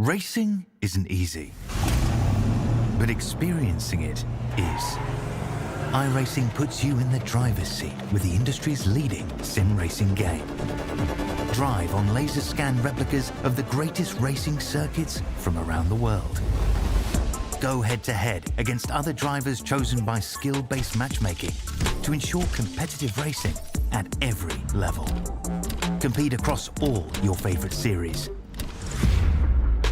Racing isn't easy, but experiencing it is. iRacing puts you in the driver's seat with the industry's leading sim racing game. Drive on laser scan replicas of the greatest racing circuits from around the world. Go head-to-head against other drivers chosen by skill-based matchmaking to ensure competitive racing at every level. Compete across all your favorite series.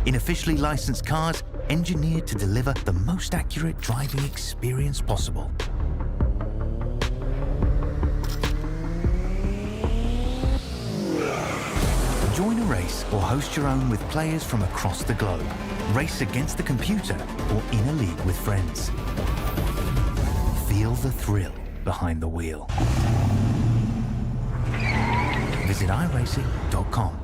In officially licensed cars, engineered to deliver the most accurate driving experience possible. Join a race or host your own with players from across the globe. Race against the computer or in a league with friends. Feel the thrill behind the wheel. Visit iRacing.com.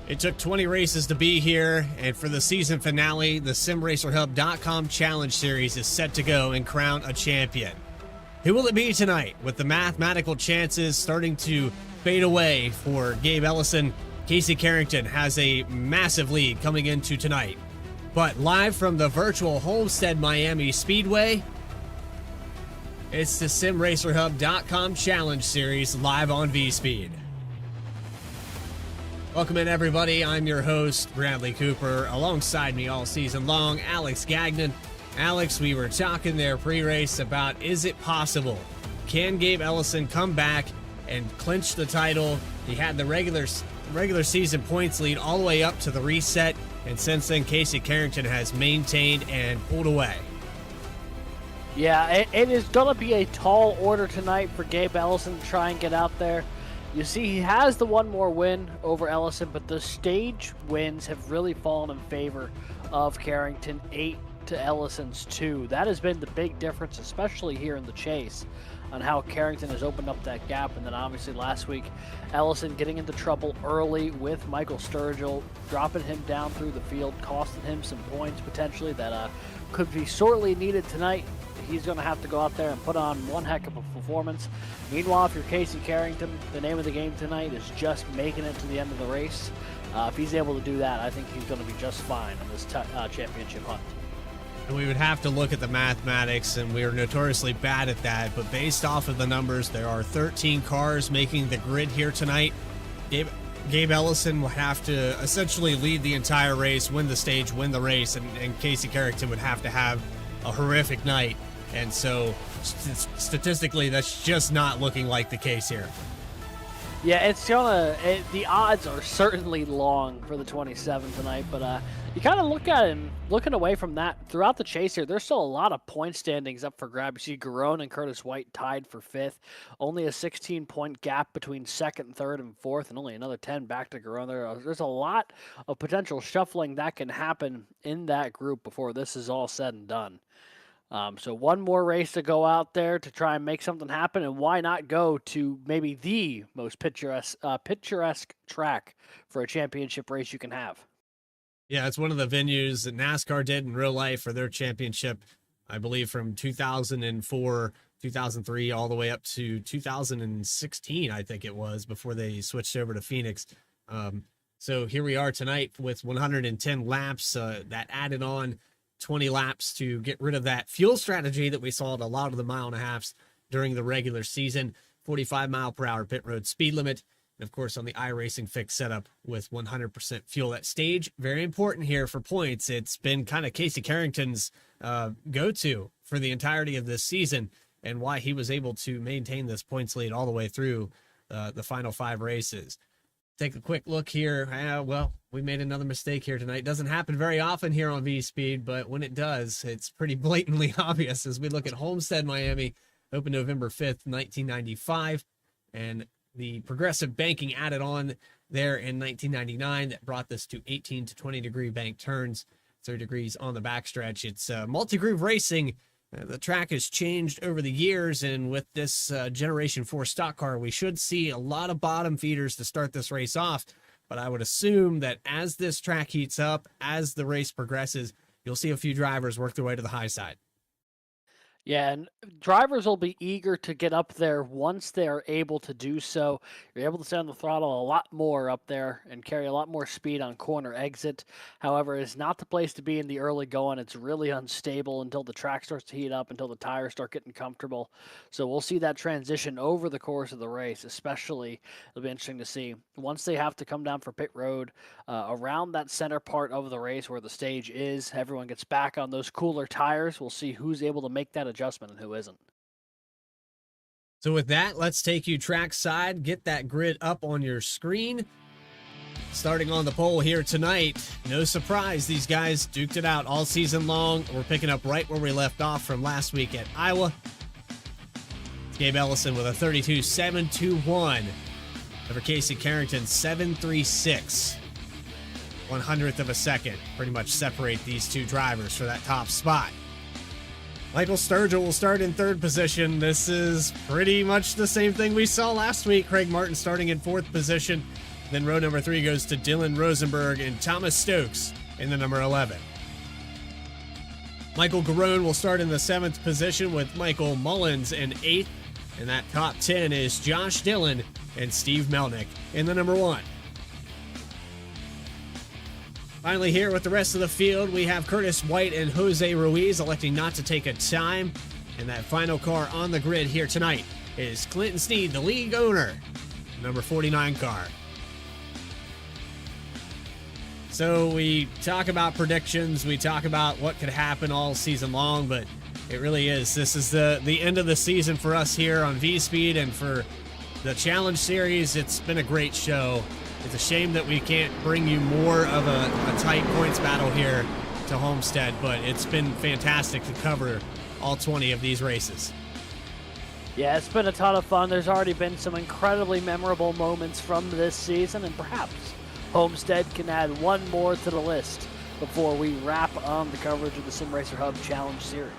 It took 20 races to be here, and for the season finale, the SimRacerHub.com Challenge Series is set to go and crown a champion. Who will it be tonight? With the mathematical chances starting to fade away for Gabe Ellison, Casey Carrington has a massive lead coming into tonight. But live from the virtual Homestead Miami Speedway, it's the SimRacerHub.com Challenge Series live on V-Speed. Welcome in, everybody. I'm your host, Bradley Cooper. Alongside me all season long, Alex Gagnon. Alex, we were talking there pre-race about, is it possible? Can Gabe Ellison come back and clinch the title? He had the regular season points lead all the way up to the reset, and since then, Casey Carrington has maintained and pulled away. Yeah, it is going to be a tall order tonight for Gabe Ellison to try and get out there. You see, he has the one more win over Ellison, but the stage wins have really fallen in favor of Carrington, 8 to Ellison's 2. That has been the big difference, especially here in the chase, on how Carrington has opened up that gap. And then obviously last week, Ellison getting into trouble early with Michael Sturgill, dropping him down through the field, costing him some points potentially that could be sorely needed tonight. He's going to have to go out there and put on one heck of a performance. Meanwhile, if you're Casey Carrington, the name of the game tonight is just making it to the end of the race. If he's able to do that, I think he's going to be just fine in this championship hunt. And we would have to look at the mathematics, and we are notoriously bad at that, but based off of the numbers, there are 13 cars making the grid here tonight. Gabe Ellison will have to essentially lead the entire race, win the stage, win the race, and Casey Carrington would have to have a horrific night. And so, statistically, that's just not looking like the case here. Yeah, the odds are certainly long for the 27 tonight, but you kind of look at it and looking away from that, throughout the chase here, there's still a lot of point standings up for grabs. You see Garone and Curtis White tied for 5th. Only a 16-point gap between 2nd, 3rd, and 4th, and only another 10 back to Garone. There's a lot of potential shuffling that can happen in that group before this is all said and done. So one more race to go out there to try and make something happen, and why not go to maybe the most picturesque track for a championship race you can have? Yeah, it's one of the venues that NASCAR did in real life for their championship, I believe from 2004, 2003, all the way up to 2016, I think it was, before they switched over to Phoenix. So here we are tonight with 110 laps that added on 20 laps to get rid of that fuel strategy that we saw at a lot of the mile and a halves during the regular season. 45 mile per hour pit road speed limit. And of course, on the iRacing Fix setup with 100% fuel. That stage, very important here for points. It's been kind of Casey Carrington's go-to for the entirety of this season, and why he was able to maintain this points lead all the way through the final 5 races. Take a quick look here. Well, we made another mistake here tonight. Doesn't happen very often here on V-Speed, but when it does, it's pretty blatantly obvious as we look at Homestead, Miami, opened November 5th, 1995, and the progressive banking added on there in 1999 that brought this to 18 to 20 degree bank turns, 30 degrees on the backstretch. It's multi-groove racing. The track has changed over the years, and with this Generation 4 stock car, we should see a lot of bottom feeders to start this race off. But I would assume that as this track heats up, as the race progresses, you'll see a few drivers work their way to the high side. Yeah, and drivers will be eager to get up there once they are able to do so. You're able to stay on the throttle a lot more up there and carry a lot more speed on corner exit. However, it's not the place to be in the early going. It's really unstable until the track starts to heat up, until the tires start getting comfortable. So we'll see that transition over the course of the race, especially. It'll be interesting to see. Once they have to come down for pit road, around that center part of the race where the stage is, everyone gets back on those cooler tires. We'll see who's able to make that adjustment and who isn't. So with that, let's take you trackside, get that grid up on your screen. Starting on the pole here tonight, no surprise, these guys duked it out all season long. We're picking up right where we left off from last week at Iowa. It's Gabe Ellison with a 32.721 over Casey Carrington 7.36. 100th of a second. Pretty much separate these two drivers for that top spot. Michael Sturgill will start in 3rd position. This is pretty much the same thing we saw last week. Craig Martin starting in 4th position. Then row number 3 goes to Dylan Rosenberg and Thomas Stokes in the number 11. Michael Garone will start in the 7th position with Michael Mullins in 8th. And that top 10 is Josh Dillon and Steve Melnick in the number 1. Finally here with the rest of the field, we have Curtis White and Jose Ruiz electing not to take a time. And that final car on the grid here tonight is Clinton Sneed, the league owner, number 49 car. So we talk about predictions, we talk about what could happen all season long, but it really is. This is the end of the season for us here on V-Speed, and for the Challenge Series, it's been a great show. It's a shame that we can't bring you more of a tight points battle here to Homestead, but it's been fantastic to cover all 20 of these races. Yeah, it's been a ton of fun. There's already been some incredibly memorable moments from this season, and perhaps Homestead can add one more to the list before we wrap on the coverage of the Sim Racer Hub Challenge Series.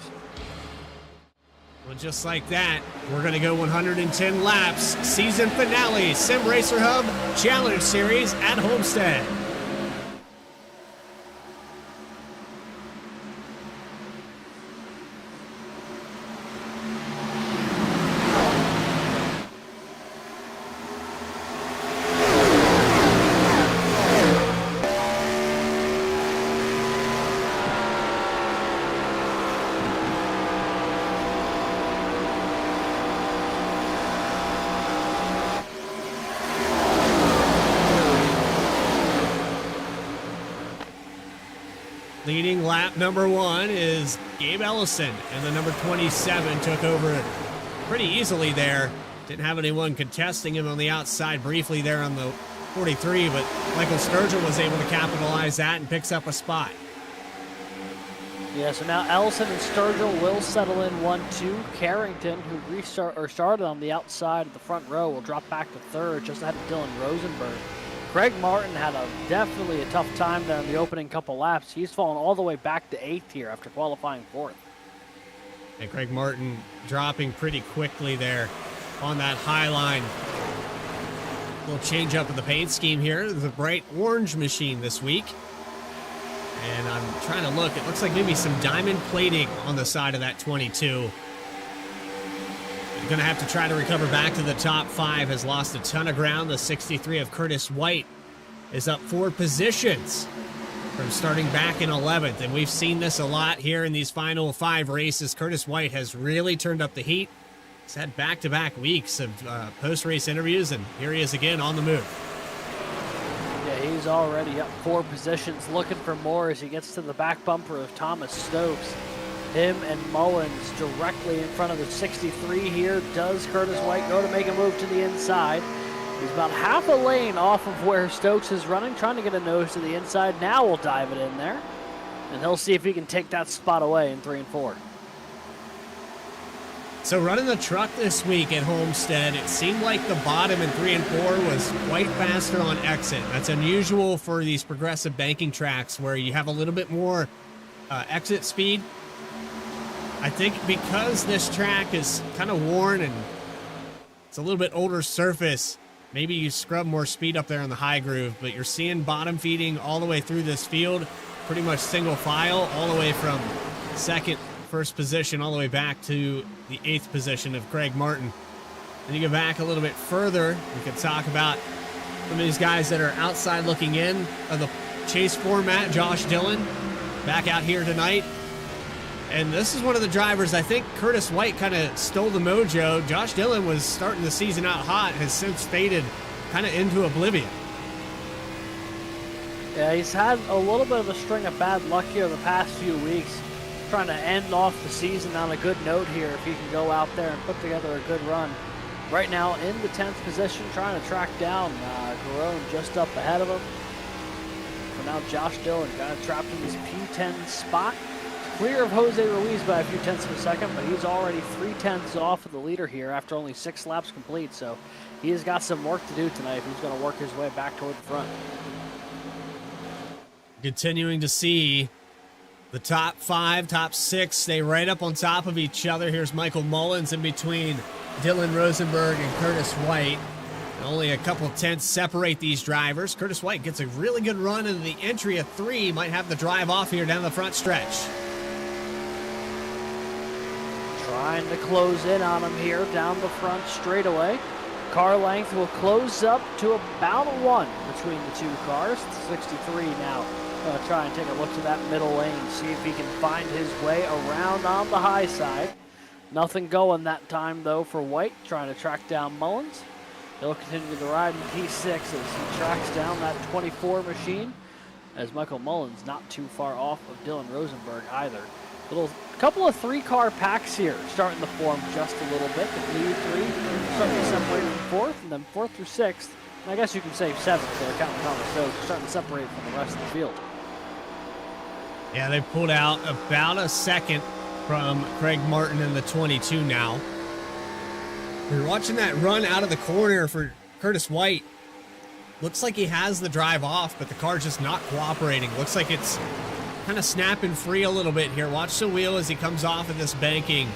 Well, just like that, we're going to go 110 laps. Season finale, Sim Racer Hub Challenge Series at Homestead. Leading lap number 1 is Gabe Ellison, and the number 27 took over pretty easily there. Didn't have anyone contesting him on the outside briefly there on the 43, but Michael Sturgill was able to capitalize that and picks up a spot. Yeah, so now Ellison and Sturgill will settle in 1-2. Carrington, who started on the outside of the front row, will drop back to 3rd, just ahead of Dylan Rosenberg. Craig Martin had definitely a tough time there in the opening couple laps. He's fallen all the way back to 8th here after qualifying 4th. And Craig Martin dropping pretty quickly there on that high line. A little change up in the paint scheme here. There's a bright orange machine this week. And I'm trying to look. It looks like maybe some diamond plating on the side of that 22. Going to have to try to recover back to the top 5. Has lost a ton of ground. The 63 of Curtis White is up 4 positions from starting back in 11th. And we've seen this a lot here in these final 5 races. Curtis White has really turned up the heat. He's had back-to-back weeks of post-race interviews, and here he is again on the move. Yeah, he's already up 4 positions, looking for more as he gets to the back bumper of Thomas Stokes. Him and Mullins directly in front of the 63 here. Does Curtis White go to make a move to the inside? He's about half a lane off of where Stokes is running, trying to get a nose to the inside. Now we'll dive it in there, and he'll see if he can take that spot away in 3 and 4. So running the truck this week at Homestead, it seemed like the bottom in 3 and 4 was quite faster on exit. That's unusual for these progressive banking tracks where you have a little bit more exit speed. I think because this track is kind of worn and it's a little bit older surface, maybe you scrub more speed up there on the high groove, but you're seeing bottom feeding all the way through this field, pretty much single file, all the way from first position, all the way back to the 8th position of Craig Martin. Then you go back a little bit further, we could talk about some of these guys that are outside looking in of the chase format. Josh Dillon back out here tonight. And this is one of the drivers, I think Curtis White kind of stole the mojo. Josh Dillon was starting the season out hot, has since faded kind of into oblivion. Yeah, he's had a little bit of a string of bad luck here the past few weeks. Trying to end off the season on a good note here if he can go out there and put together a good run. Right now in the 10th position, trying to track down Garone just up ahead of him. For now, Josh Dillon kind of trapped in his P10 spot. Clear of Jose Ruiz by a few tenths of a second, but he's already 3/10 off of the leader here after only 6 laps complete, so he has got some work to do tonight if he's going to work his way back toward the front. Continuing to see the top 5, top 6 stay right up on top of each other. Here's Michael Mullins in between Dylan Rosenberg and Curtis White. Only a couple tenths separate these drivers. Curtis White gets a really good run into the entry of 3, might have the drive off here down the front stretch. Trying to close in on him here down the front straightaway. Car length will close up to about a 1 between the 2 cars. 63 now. Try and take a look to that middle lane, see if he can find his way around on the high side. Nothing going that time though for White, trying to track down Mullins. He'll continue the ride in P6 as he tracks down that 24 machine, as Michael Mullins not too far off of Dylan Rosenberg either. Couple of 3-car packs here starting to form just a little bit. The lead 3 starting to separate from 4th, and then 4th through 6th. And I guess you can say 7th there, counting Thomas Stokes, starting to separate from the rest of the field. Yeah, they pulled out about a second from Craig Martin in the 22 now. We're watching that run out of the corner for Curtis White. Looks like he has the drive off, but the car's just not cooperating. Looks like it's kind of snapping free a little bit here. Watch the wheel as he comes off of this banking.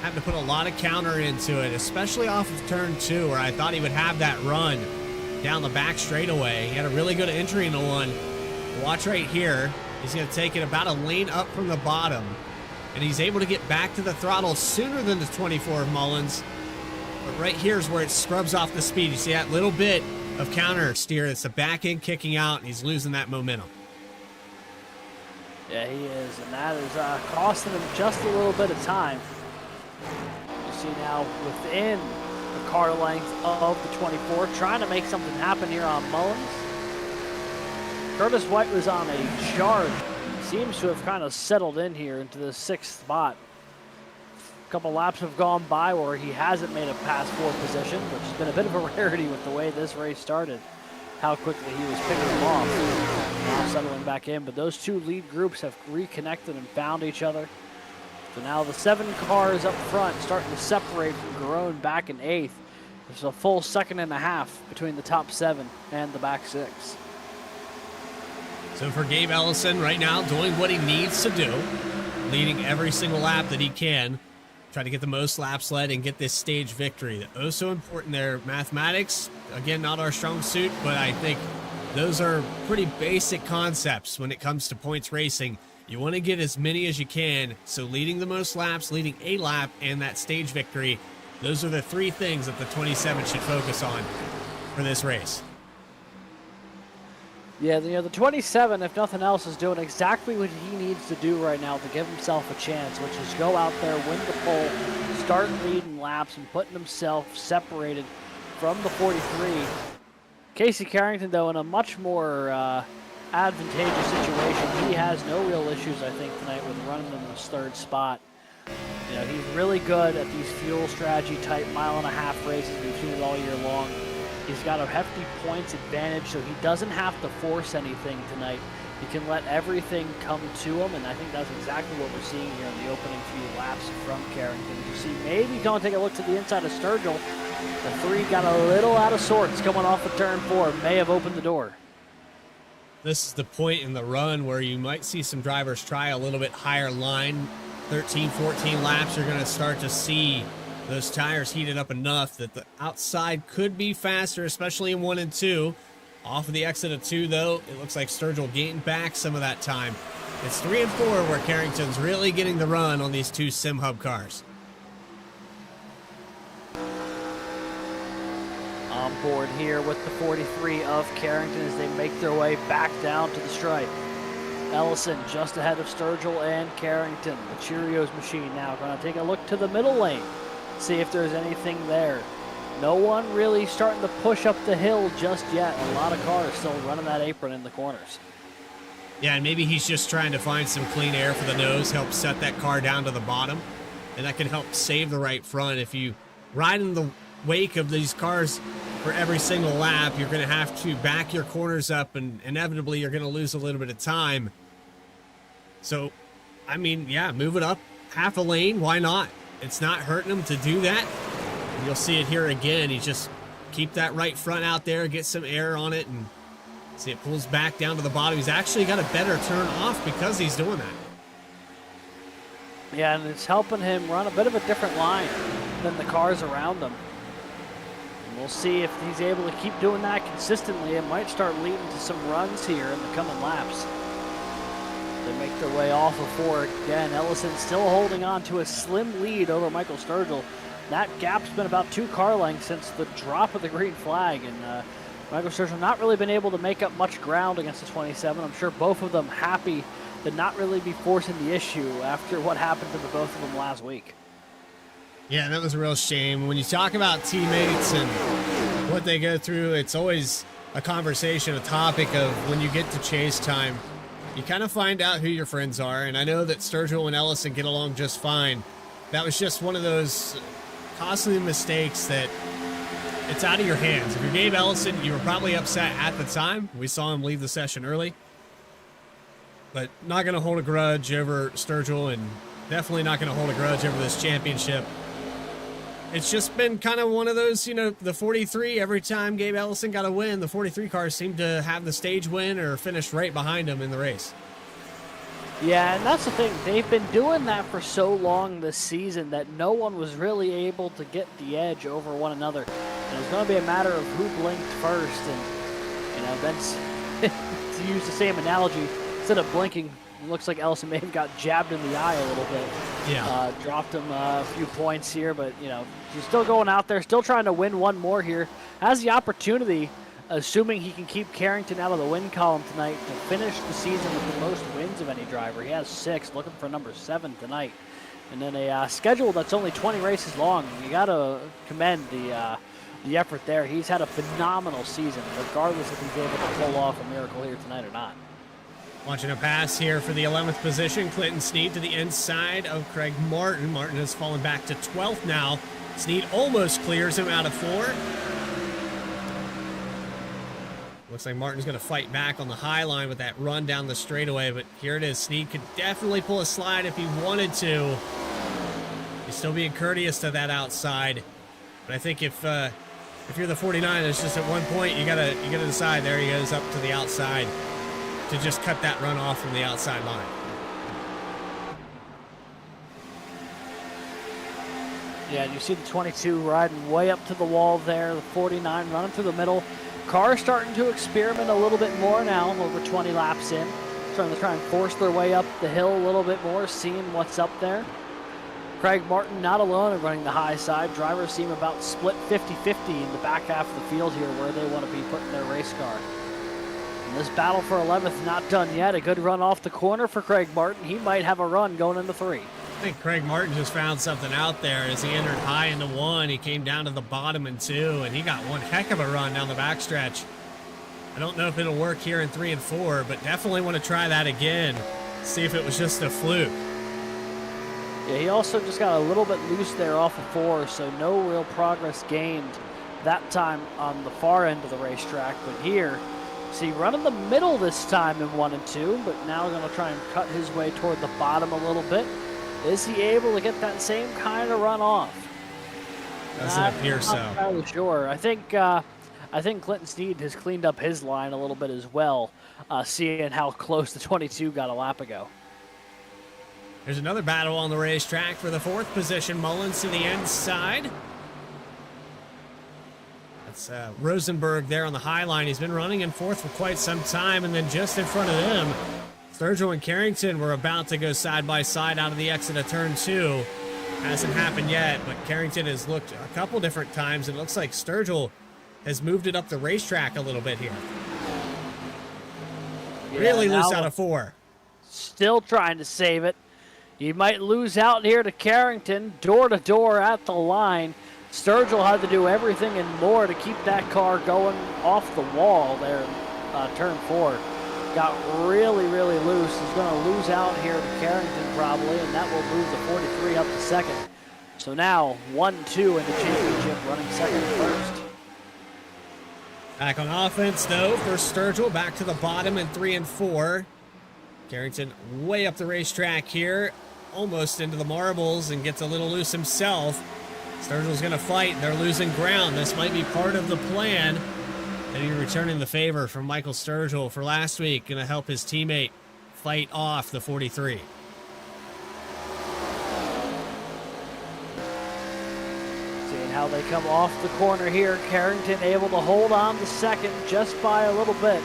Having to put a lot of counter into it, especially off of turn 2, where I thought he would have that run down the back straightaway. He had a really good entry into one. Watch right here. He's going to take it about a lane up from the bottom, and he's able to get back to the throttle sooner than the 24 of Mullins. But right here is where it scrubs off the speed. You see that little bit of counter steer. It's the back end kicking out, and he's losing that momentum. Yeah, he is, and that is costing him just a little bit of time. You see now within the car length of the 24, trying to make something happen here on Mullins. Curtis White was on a charge. Seems to have kind of settled in here into the 6th spot. A couple laps have gone by where he hasn't made it past 4th position, which has been a bit of a rarity with the way this race started. How quickly he was picking them off. Now settling back in, but those 2 lead groups have reconnected and found each other. So now the 7 cars up front starting to separate from Garone back in 8th. There's a full 2.5 between the top 7 and the back 6. So for Gabe Ellison right now, doing what he needs to do, leading every single lap that he can, try to get the most laps led and get this stage victory. Oh, so important there. Mathematics, again, not our strong suit, but I think those are pretty basic concepts when it comes to points racing. You want to get as many as you can, so leading the most laps, leading a lap, and that stage victory, those are the 3 things that the 27 should focus on for this race. Yeah, the 27, if nothing else, is doing exactly what he needs to do right now to give himself a chance, which is go out there, win the pole, start leading laps, and putting himself separated from the 43. Casey Carrington, though, in a much more advantageous situation. He has no real issues, I think, tonight with running in this third spot. You know, he's really good at these fuel strategy type mile-and-a-half races. We've seen it all year long. He's got a hefty points advantage, so he doesn't have to force anything tonight. He can let everything come to him, and I think that's exactly what we're seeing here in the opening few laps from Carrington. You see, maybe going to take a look to the inside of Sturgill. The 3 got a little out of sorts coming off of turn 4. May have opened the door. This is the point in the run where you might see some drivers try a little bit higher line. 13, 14 laps, you're going to start to see those tires heated up enough that the outside could be faster, especially in 1 and 2. Off of the exit of 2, though, it looks like Sturgill gained back some of that time. It's 3 and 4 where Carrington's really getting the run on these 2 Sim Hub cars. On board here with the 43 of Carrington as they make their way back down to the stripe. Ellison just ahead of Sturgill and Carrington. The Cheerios machine now going to take a look to the middle lane, see if there's anything there. No one really starting to push up the hill just yet. A lot of cars still running that apron in the corners. Yeah, and maybe he's just trying to find some clean air for the nose, help set that car down to the bottom, and that can help save the right front. If you ride in the wake of these cars for every single lap, you're going to have to back your corners up, and inevitably you're going to lose a little bit of time. So, I mean, yeah, move it up half a lane. Why not? It's not hurting him to do that. And you'll see it here again. He just keep that right front out there, get some air on it, and see it pulls back down to the bottom. He's actually got a better turn off because he's doing that. Yeah, and it's helping him run a bit of a different line than the cars around him. And we'll see if he's able to keep doing that consistently. It might start leading to some runs here in the coming laps. They make their way off of 4 again. Ellison still holding on to a slim lead over Michael Sturgill. That gap's been about 2 car lengths since the drop of the green flag, and Michael Sturgill not really been able to make up much ground against the 27. I'm sure both of them happy to not really be forcing the issue after what happened to the both of them last week. Yeah, that was a real shame. When you talk about teammates and what they go through, it's always a conversation, a topic of when you get to chase time, you kind of find out who your friends are. And I know that Sturgill and Ellison get along just fine. That was just one of those costly mistakes that it's out of your hands. If you're Gabe Ellison, you were probably upset at the time. We saw him leave the session early. But not going to hold a grudge over Sturgill, and definitely not going to hold a grudge over this championship. It's just been kind of one of those, you know, the 43, every time Gabe Ellison got a win, the 43 cars seemed to have the stage win or finish right behind him in the race. Yeah, and that's the thing. They've been doing that for so long this season that no one was really able to get the edge over one another. And it's going to be a matter of who blinked first. And, you know, Vince, to use the same analogy, instead of blinking, it looks like Ellison may have got jabbed in the eye a little bit. Yeah. Dropped him a few points here, but, you know, he's still going out there, still trying to win one more here. Has the opportunity, assuming he can keep Carrington out of the win column tonight, to finish the season with the most wins of any driver. He has 6, looking for number 7 tonight. And then a schedule that's only 20 races long. You got to commend the effort there. He's had a phenomenal season, regardless if he's able to pull off a miracle here tonight or not. Watching a pass here for the 11th position. Clinton Snead to the inside of Craig Martin. Martin has fallen back to 12th now. Snead almost clears him out of 4. Looks like Martin's going to fight back on the high line with that run down the straightaway, but here it is. Snead could definitely pull a slide if he wanted to. He's still being courteous to that outside. But I think if you're the 49, it's just at one point you gotta decide. There he goes up to the outside to just cut that run off from the outside line. Yeah, and you see the 22 riding way up to the wall there, the 49 running through the middle. Cars starting to experiment a little bit more now, over 20 laps in. Starting to try and force their way up the hill a little bit more, seeing what's up there. Craig Martin not alone in running the high side. Drivers seem about split 50-50 in the back half of the field here where they want to be putting their race car. And this battle for 11th not done yet. A good run off the corner for Craig Martin. He might have a run going into 3. I think Craig Martin just found something out there as he entered high into 1. He came down to the bottom in 2, and he got one heck of a run down the backstretch. I don't know if it'll work here in 3 and 4, but definitely want to try that again. See if it was just a fluke. Yeah, he also just got a little bit loose there off of 4, so no real progress gained that time on the far end of the racetrack. But here, see, running the middle this time in 1 and 2, but now going to try and cut his way toward the bottom a little bit. Is he able to get that same kind of run off? Doesn't appear so. I'm not entirely sure. I think Clinton Steed has cleaned up his line a little bit as well, seeing how close the 22 got a lap ago. There's another battle on the racetrack for the 4th position. Mullins to the inside. That's Rosenberg there on the high line. He's been running in 4th for quite some time, and then just in front of them, Sturgill and Carrington were about to go side by side out of the exit of turn 2. Hasn't happened yet, but Carrington has looked a couple different times, and it looks like Sturgill has moved it up the racetrack a little bit here. Yeah, really loose out of 4. Still trying to save it. You might lose out here to Carrington, door to door at the line. Sturgill had to do everything and more to keep that car going off the wall there in turn 4. Got really, really loose. He's going to lose out here to Carrington probably, and that will move the 43 up to 2nd. So now 1-2 in the championship, running 2nd and 1st. Back on offense, though, for Sturgill, back to the bottom in 3 and 4. Carrington way up the racetrack here, almost into the marbles, and gets a little loose himself. Sturgill's going to fight. They're losing ground. This might be part of the plan. And he's returning the favor from Michael Sturgill for last week, going to help his teammate fight off the 43. How they come off the corner here. Carrington able to hold on to 2nd just by a little bit.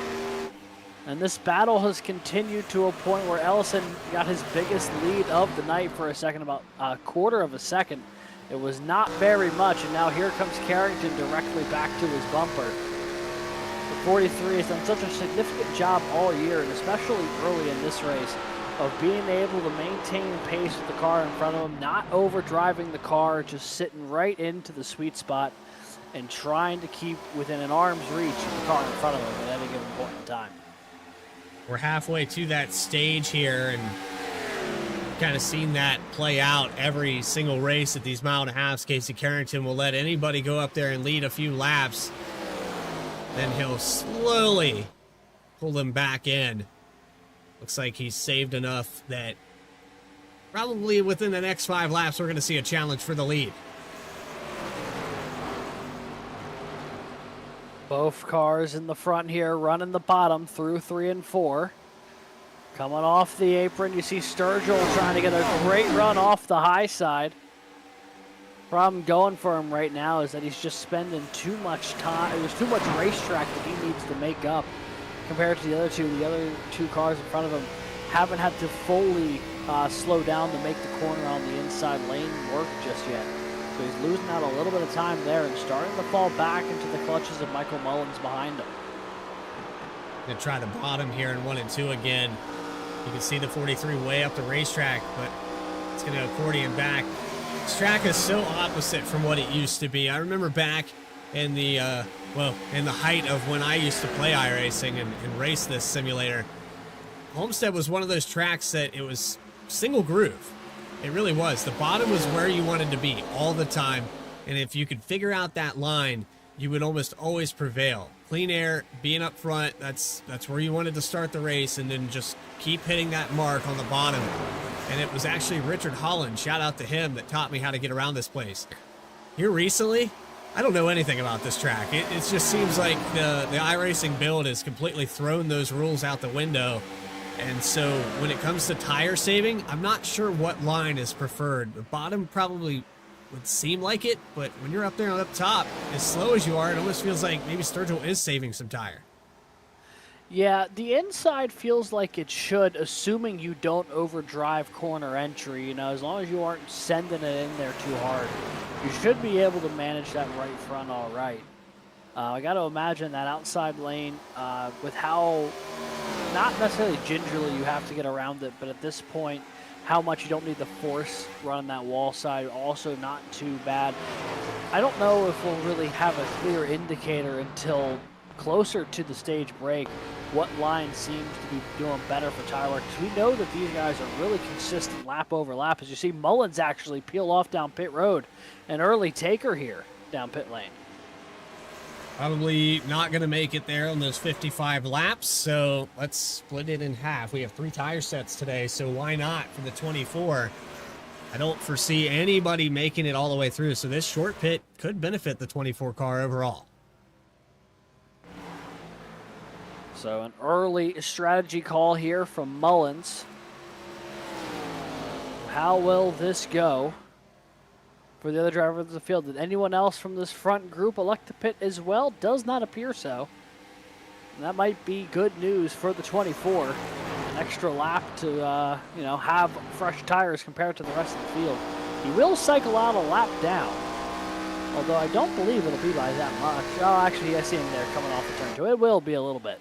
And this battle has continued to a point where Ellison got his biggest lead of the night for a second, about a quarter of a second. It was not very much, and now here comes Carrington directly back to his bumper. The 43 has done such a significant job all year, and especially early in this race, of being able to maintain pace with the car in front of him, not overdriving the car, just sitting right into the sweet spot and trying to keep within an arm's reach of the car in front of him at any given point in time. We're halfway to that stage here, and kind of seen that play out every single race at these mile and a halves. Casey Carrington will let anybody go up there and lead a few laps. Then he'll slowly pull them back in. Looks like he's saved enough that probably within the next 5 laps, we're going to see a challenge for the lead. Both cars in the front here running the bottom through 3 and 4. Coming off the apron, you see Sturgill trying to get a great run off the high side. Problem going for him right now is that he's just spending too much time. There's too much racetrack that he needs to make up compared to the other two. The other 2 cars in front of him haven't had to fully slow down to make the corner on the inside lane work just yet. So he's losing out a little bit of time there and starting to fall back into the clutches of Michael Mullins behind him. Gonna try the bottom here in 1 and 2 again. You can see the 43 way up the racetrack, but it's gonna accordion back. This track is so opposite from what it used to be. I remember back in the in the height of when I used to play iRacing and race this simulator, Homestead was one of those tracks that it was single groove. It really was. The bottom was where you wanted to be all the time, and if you could figure out that line, you would almost always prevail. Clean air, being up front, that's where you wanted to start the race, and then just keep hitting that mark on the bottom. And it was actually Richard Holland, shout out to him, that taught me how to get around this place. Here recently, I don't know anything about this track. It just seems like the iRacing build has completely thrown those rules out the window. And so when it comes to tire saving, I'm not sure what line is preferred. The bottom probably would seem like it, but when you're up there and up top, as slow as you are, it almost feels like maybe Sturgill is saving some tire. Yeah, the inside feels like it should, assuming you don't overdrive corner entry. You know, as long as you aren't sending it in there too hard, you should be able to manage that right front all right. I got to imagine that outside lane, with how not necessarily gingerly you have to get around it, but at this point, how much you don't need the force running that wall side, also not too bad. I don't know if we'll really have a clear indicator until closer to the stage break what line seems to be doing better for Tyler, because we know that these guys are really consistent lap over lap. As you see, Mullins actually peel off down pit road, an early taker here down pit lane. Probably not going to make it there on those 55 laps, so let's split it in half. We have 3 tire sets today, so why not for the 24? I don't foresee anybody making it all the way through, so this short pit could benefit the 24 car overall. So an early strategy call here from Mullins. How will this go for the other driver of the field? Did anyone else from this front group elect to pit as well? Does not appear so. And that might be good news for the 24. An extra lap to, have fresh tires compared to the rest of the field. He will cycle out a lap down, although I don't believe it'll be by that much. Oh, actually, I see him there coming off the turn two. It will be a little bit.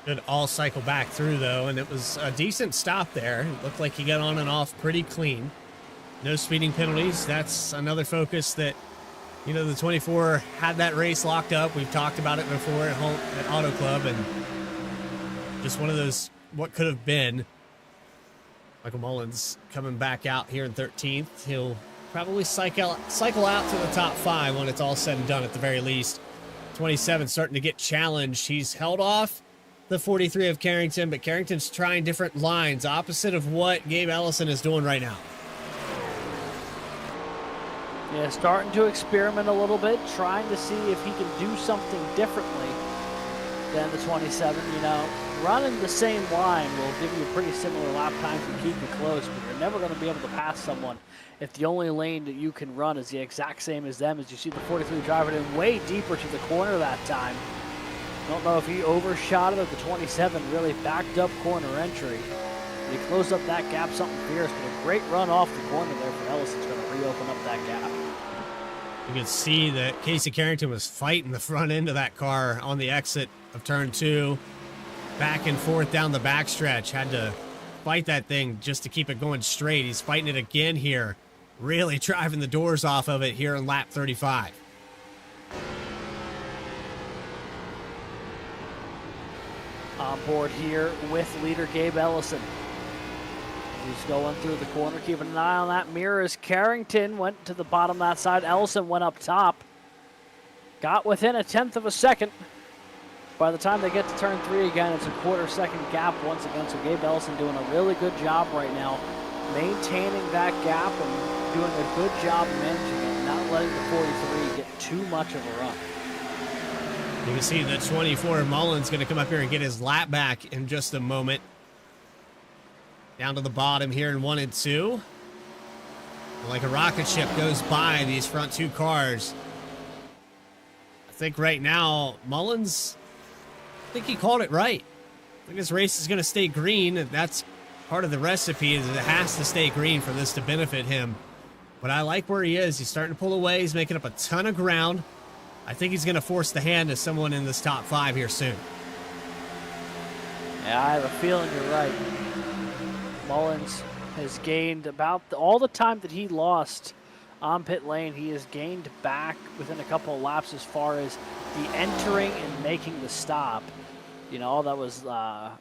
Should all cycle back through, though, and it was a decent stop there. It looked like he got on and off pretty clean. No speeding penalties. That's another focus that, the 24 had that race locked up. We've talked about it before at home at Auto Club, and just one of those what could have been. Michael Mullins coming back out here in 13th. He'll probably cycle out to the top 5 when it's all said and done at the very least. 27 starting to get challenged. He's held off the 43 of Carrington, but Carrington's trying different lines, opposite of what Gabe Ellison is doing right now. Yeah, starting to experiment a little bit, trying to see if he can do something differently than the 27. Running the same line will give you pretty similar lap times and keep you close, but you're never going to be able to pass someone if the only lane that you can run is the exact same as them. As you see the 43 driving in way deeper to the corner that time. Don't know if he overshot it or the 27 really backed up corner entry. He closed up that gap something fierce, but a great run off the corner there for Ellison's going to reopen up that gap. You can see that Casey Carrington was fighting the front end of that car on the exit of turn 2. Back and forth down the backstretch. Had to fight that thing just to keep it going straight. He's fighting it again here. Really driving the doors off of it here in lap 35. On board here with leader Gabe Ellison. He's going through the corner, keeping an eye on that mirror as Carrington went to the bottom of that side. Ellison went up top. Got within 1/10 of a second. By the time they get to turn 3 again, it's a quarter-second gap once again. So Gabe Ellison doing a really good job right now, maintaining that gap and doing a good job managing it, not letting the 43 get too much of a run. You can see the 24 Mullins going to come up here and get his lap back in just a moment. Down to the bottom here in 1 and 2. Like a rocket ship goes by these front 2 cars. I think right now, Mullins, I think he called it right. I think this race is going to stay green, and that's part of the recipe, is it has to stay green for this to benefit him. But I like where he is. He's starting to pull away. He's making up a ton of ground. I think he's going to force the hand of someone in this top 5 here soon. Yeah, I have a feeling you're right. Mullins has gained about all the time that he lost on pit lane. He has gained back within a couple of laps as far as the entering and making the stop. All that was, that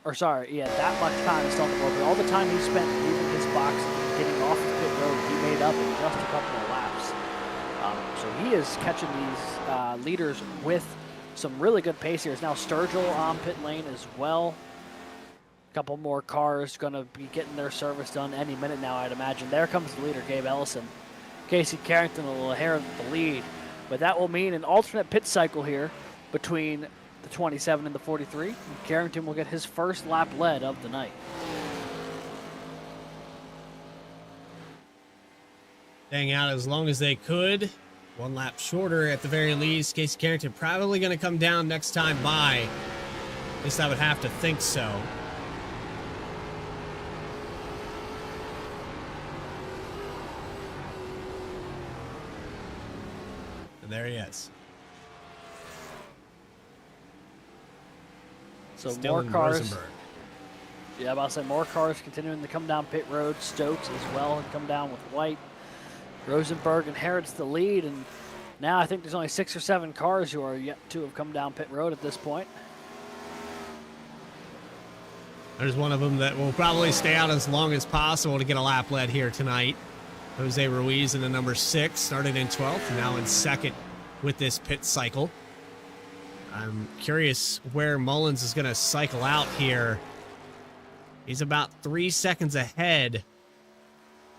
much time is on the board. But all the time he spent leaving his box and getting off the pit road, he made up in just a couple of laps. So he is catching these leaders with some really good pace here. It's now Sturgill on pit lane as well. A couple more cars going to be getting their service done any minute now, I'd imagine. There comes the leader, Gabe Ellison. Casey Carrington will inherit the lead, but that will mean an alternate pit cycle here between the 27 and the 43. And Carrington will get his first lap led of the night. Staying out as long as they could. 1 lap shorter at the very least. Casey Carrington probably going to come down next time by. At least I would have to think so. there he is. So Still more in cars. Rosenberg. Yeah, I'm about to say more cars continuing to come down pit road. Stokes as well and come down with White. Rosenberg inherits the lead, and now I think there's only 6 or 7 cars who are yet to have come down pit road at this point. There's one of them that will probably stay out as long as possible to get a lap led here tonight. Jose Ruiz in the number 6, started in 12th, now in 2nd with this pit cycle. I'm curious where Mullins is going to cycle out here. He's about 3 seconds ahead.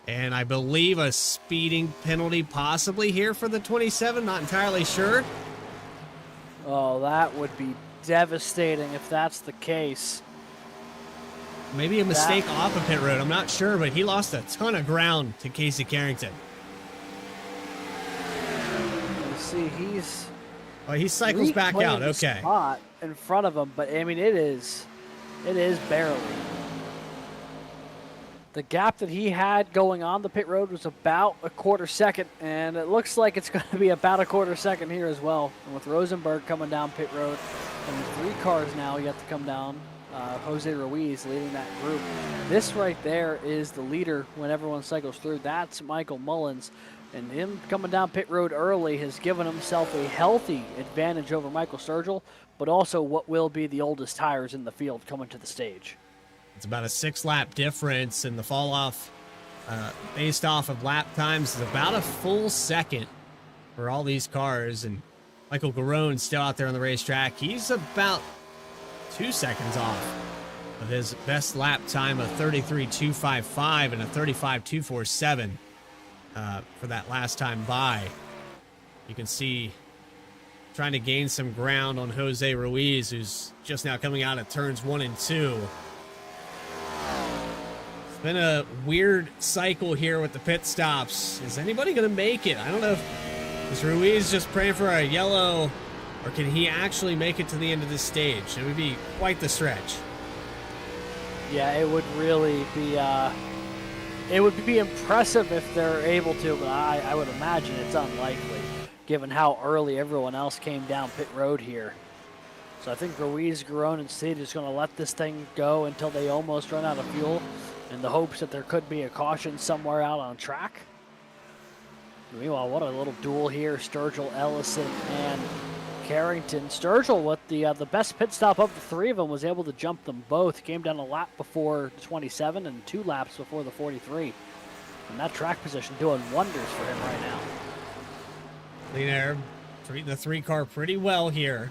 And I believe a speeding penalty possibly here for the 27, not entirely sure. Oh, that would be devastating if that's the case. Maybe a mistake off of pit road. I'm not sure, but he lost a ton of ground to Casey Carrington. You see, he's... Oh, he cycles back out. the Okay. spot in front of him, but I mean, it is barely. The gap that he had going on the pit road was about a quarter second, and it looks like it's going to be about a quarter second here as well. And with Rosenberg coming down pit road, and 3 cars now yet to come down, Jose Ruiz leading that group. This right there is the leader when everyone cycles through. That's Michael Mullins. And him coming down pit road early has given himself a healthy advantage over Michael Sturgill, but also what will be the oldest tires in the field coming to the stage. It's about a 6-lap difference, and the fall off based off of lap times is about a full second for all these cars. And Michael Garone still out there on the racetrack. He's about 2 seconds off of his best lap time of 33.255 and a 35.247 for that last time by. You can see trying to gain some ground on Jose Ruiz, who's just now coming out of turns 1 and 2. It's been a weird cycle here with the pit stops. Is anybody going to make it? I don't know if is Ruiz just praying for a yellow, or can he actually make it to the end of this stage? It would be quite the stretch. Yeah, it would really be it would be impressive if they're able to, but I would imagine it's unlikely given how early everyone else came down pit road here. So I think Ruiz, Garone, and Sid is going to let this thing go until they almost run out of fuel in the hopes that there could be a caution somewhere out on track. Meanwhile, what a little duel here. Sturgill, Ellison, and Carrington. Sturgill, with the best pit stop of the 3 of them, was able to jump them both. Came down a lap before the 27 and 2 laps before the 43. And that track position doing wonders for him right now. Clean Air treating the 3 car pretty well here.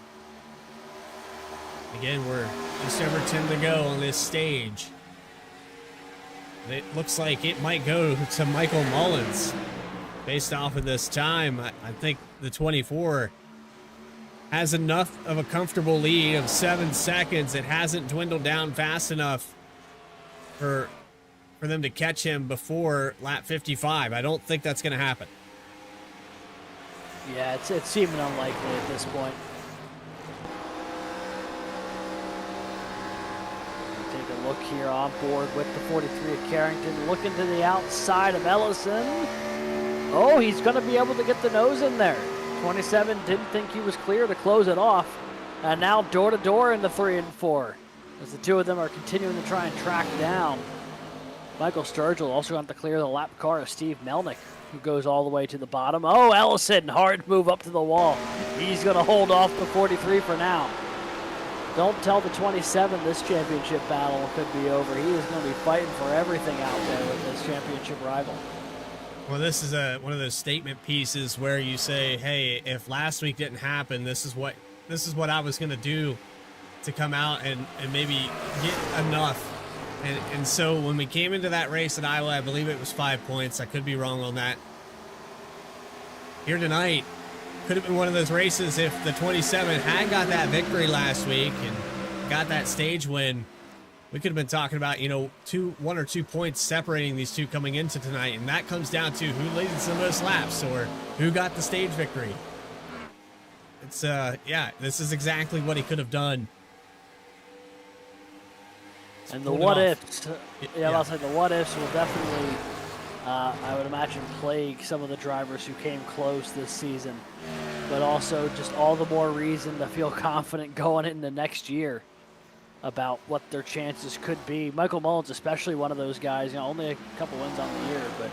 Again, we're just over 10 to go on this stage. It looks like it might go to Michael Mullins based off of this time. I think the 24 has enough of a comfortable lead of 7 seconds. It hasn't dwindled down fast enough for them to catch him before lap 55. I don't think that's going to happen. Yeah, it's seeming unlikely at this point. Take a look here on board with the 43 of Carrington. Looking to the outside of Ellison. Oh, he's going to be able to get the nose in there. 27 didn't think he was clear to close it off. And now door to door into 3 and 4. As the 2 of them are continuing to try and track down. Michael Sturgill also got to clear the lap car of Steve Melnick, who goes all the way to the bottom. Oh, Ellison, hard move up to the wall. He's going to hold off the 43 for now. Don't tell the 27 this championship battle could be over. He is going to be fighting for everything out there with this championship rival. Well, this is one of those statement pieces where you say, hey, if last week didn't happen, this is what I was going to do to come out and maybe get enough. And so when we came into that race at Iowa, I believe it was 5 points. I could be wrong on that. Here tonight, could have been one of those races if the 27 had got that victory last week and got that stage win. We could have been talking about, 1 or 2 points separating these 2 coming into tonight. And that comes down to who leads the most laps or who got the stage victory. It's, this is exactly what he could have done. And the what ifs, I'll say the what ifs will definitely, I would imagine, plague some of the drivers who came close this season. but also just all the more reason to feel confident going into next year about what their chances could be. Michael Mullins, especially one of those guys, only a couple wins on the year, but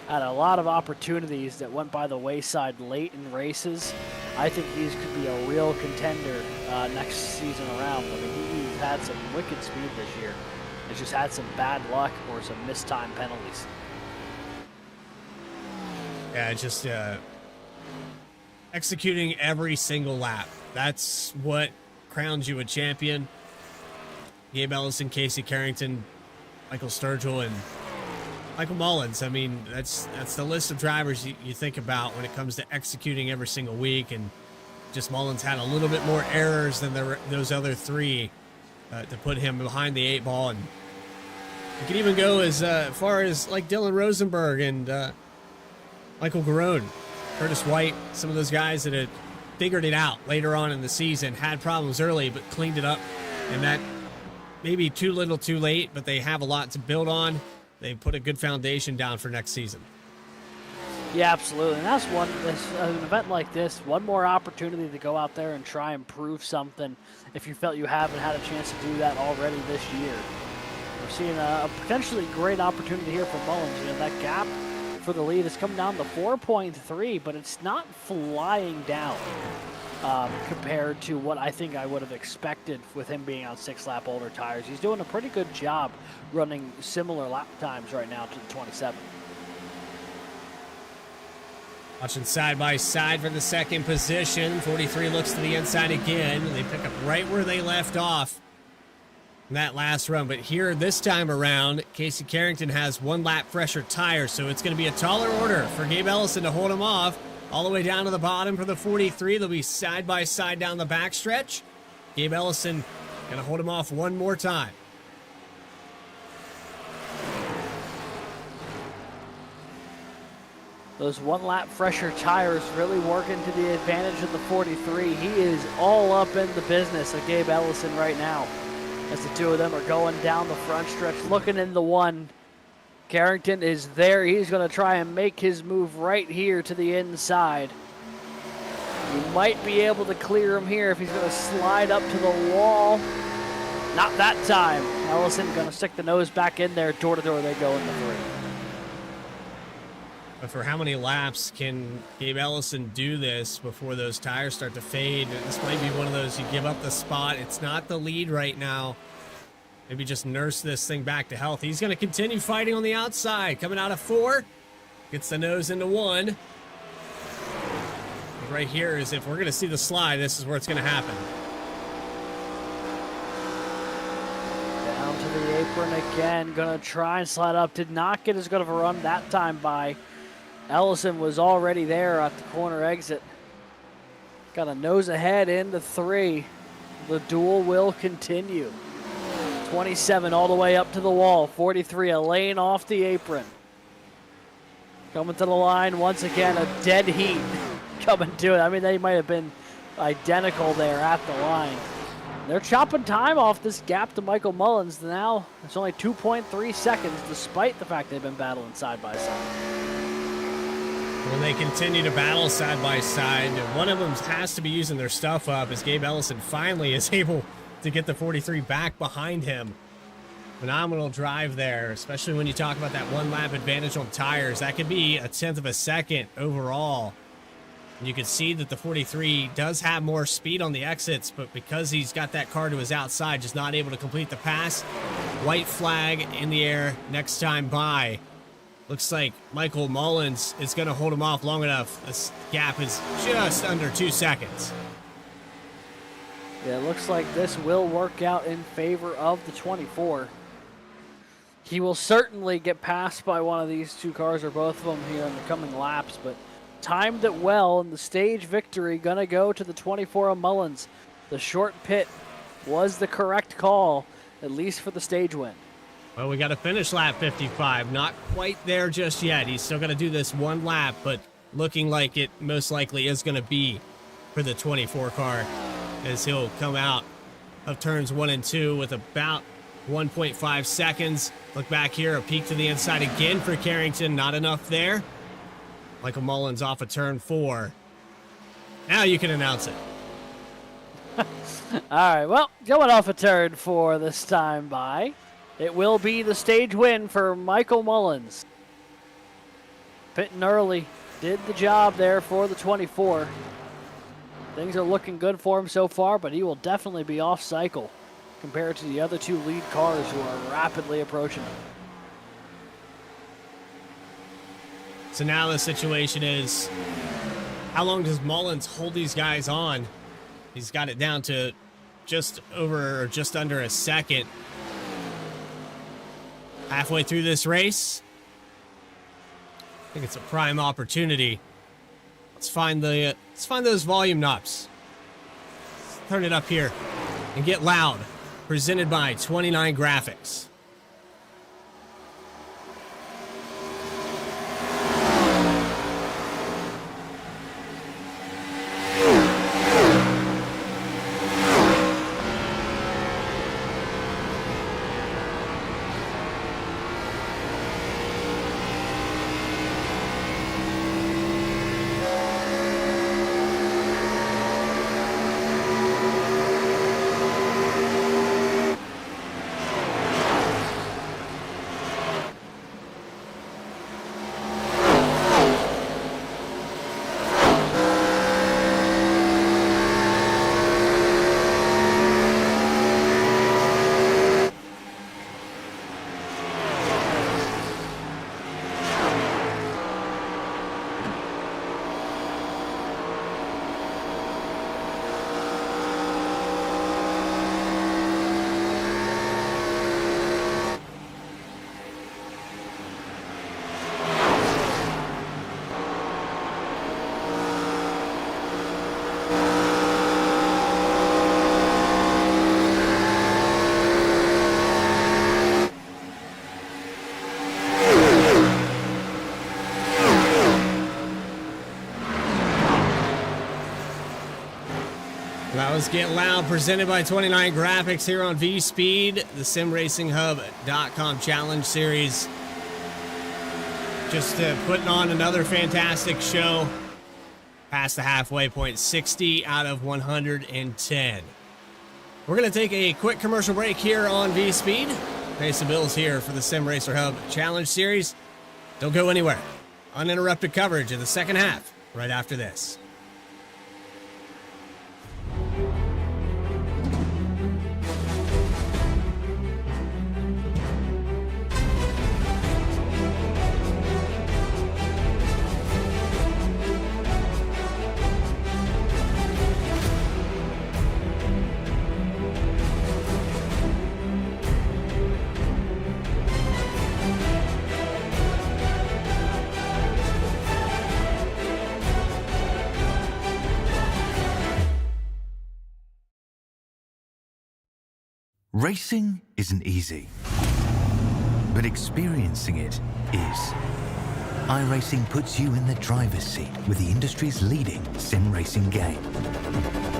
had a lot of opportunities that went by the wayside late in races. I think these could be a real contender next season around. I mean, he's had some wicked speed this year. He's just had some bad luck or some missed time penalties. Yeah, just executing every single lap. That's what crowns you a champion. Gabe Ellison, Casey Carrington, Michael Sturgill, and Michael Mullins. I mean, that's the list of drivers you think about when it comes to executing every single week. And just Mullins had a little bit more errors than those other three to put him behind the 8 ball. And you can even go as far as like Dylan Rosenberg and Michael Garone, Curtis White, some of those guys that had figured it out later on in the season, had problems early but cleaned it up. And that maybe too little too late, but they have a lot to build on. They put a good foundation down for next season. Yeah, absolutely. And that's an event like this, one more opportunity to go out there and try and prove something if you felt you haven't had a chance to do that already this year. We're seeing a potentially great opportunity here for Mullins. That gap for the lead has come down to 4.3, but it's not flying down compared to what I think I would have expected with him being on 6-lap older tires. He's doing a pretty good job running similar lap times right now to the 27. Watching side by side for the second position. 43 looks to the inside again. They pick up right where they left off in that last run. But here, this time around, Casey Carrington has 1 lap fresher tires, so it's going to be a taller order for Gabe Ellison to hold him off. All the way down to the bottom for the 43. They'll be side by side down the backstretch. Gabe Ellison going to hold him off one more time. Those 1 lap fresher tires really working to the advantage of the 43. He is all up in the business of Gabe Ellison right now, as the two of them are going down the front stretch, looking in the 1. Carrington is there. He's going to try and make his move right here to the inside. He might be able to clear him here if he's going to slide up to the wall. Not that time. Ellison going to stick the nose back in there. Door to door they go in the 3. But for how many laps can Gabe Ellison do this before those tires start to fade? This might be one of those you give up the spot. It's not the lead right now. Maybe just nurse this thing back to health. He's going to continue fighting on the outside. Coming out of 4. Gets the nose into 1. Right here is if we're going to see the slide, this is where it's going to happen. Down to the apron again. Going to try and slide up. Did not get as good of a run that time by. Ellison was already there at the corner exit. Got a nose ahead into 3. The duel will continue. 27 all the way up to the wall. 43 a lane off the apron. Coming to the line once again. A dead heat coming to it. I mean, they might have been identical there at the line. They're chopping time off this gap to Michael Mullins. Now it's only 2.3 seconds despite the fact they've been battling side by side. When they continue to battle side by side, one of them has to be using their stuff up as Gabe Ellison finally is able to get the 43 back behind him. Phenomenal drive there, especially when you talk about that 1 lap advantage on tires. That could be a 1/10 of a second overall. And you can see that the 43 does have more speed on the exits, but because he's got that car to his outside, just not able to complete the pass. White flag in the air next time by. Looks like Michael Mullins is going to hold him off long enough. This gap is just under 2 seconds. Yeah, it looks like this will work out in favor of the 24. He will certainly get passed by one of these 2 cars or both of them here in the coming laps, but timed it well, and the stage victory going to go to the 24 of Mullins. The short pit was the correct call, at least for the stage win. Well, we got to finish lap 55. Not quite there just yet. He's still going to do this 1 lap, but looking like it most likely is going to be for the 24 car, as he'll come out of turns 1 and 2 with about 1.5 seconds. Look back here, a peek to the inside again for Carrington. Not enough there. Michael Mullins off of turn 4. Now you can announce it. All right, well, going off a turn for this time by, it will be the stage win for Michael Mullins. Pitting early, did the job there for the 24. Things are looking good for him so far, but he will definitely be off cycle compared to the other two lead cars who are rapidly approaching him. So now the situation is, how long does Mullins hold these guys on? He's got it down to just under a second. Halfway through this race, I think it's a prime opportunity. Let's find those volume knobs. Let's turn it up here and get loud. Presented by 29 Graphics. That was Get Loud, presented by 29 Graphics here on V-Speed, the SimRacingHub.com Challenge Series. Just putting on another fantastic show. Past the halfway point, 60 out of 110. We're going to take a quick commercial break here on V-Speed. Pay some bills here for the Sim Racer Hub Challenge Series. Don't go anywhere. Uninterrupted coverage of the second half right after this. Racing isn't easy, but experiencing it is. iRacing puts you in the driver's seat with the industry's leading sim racing game.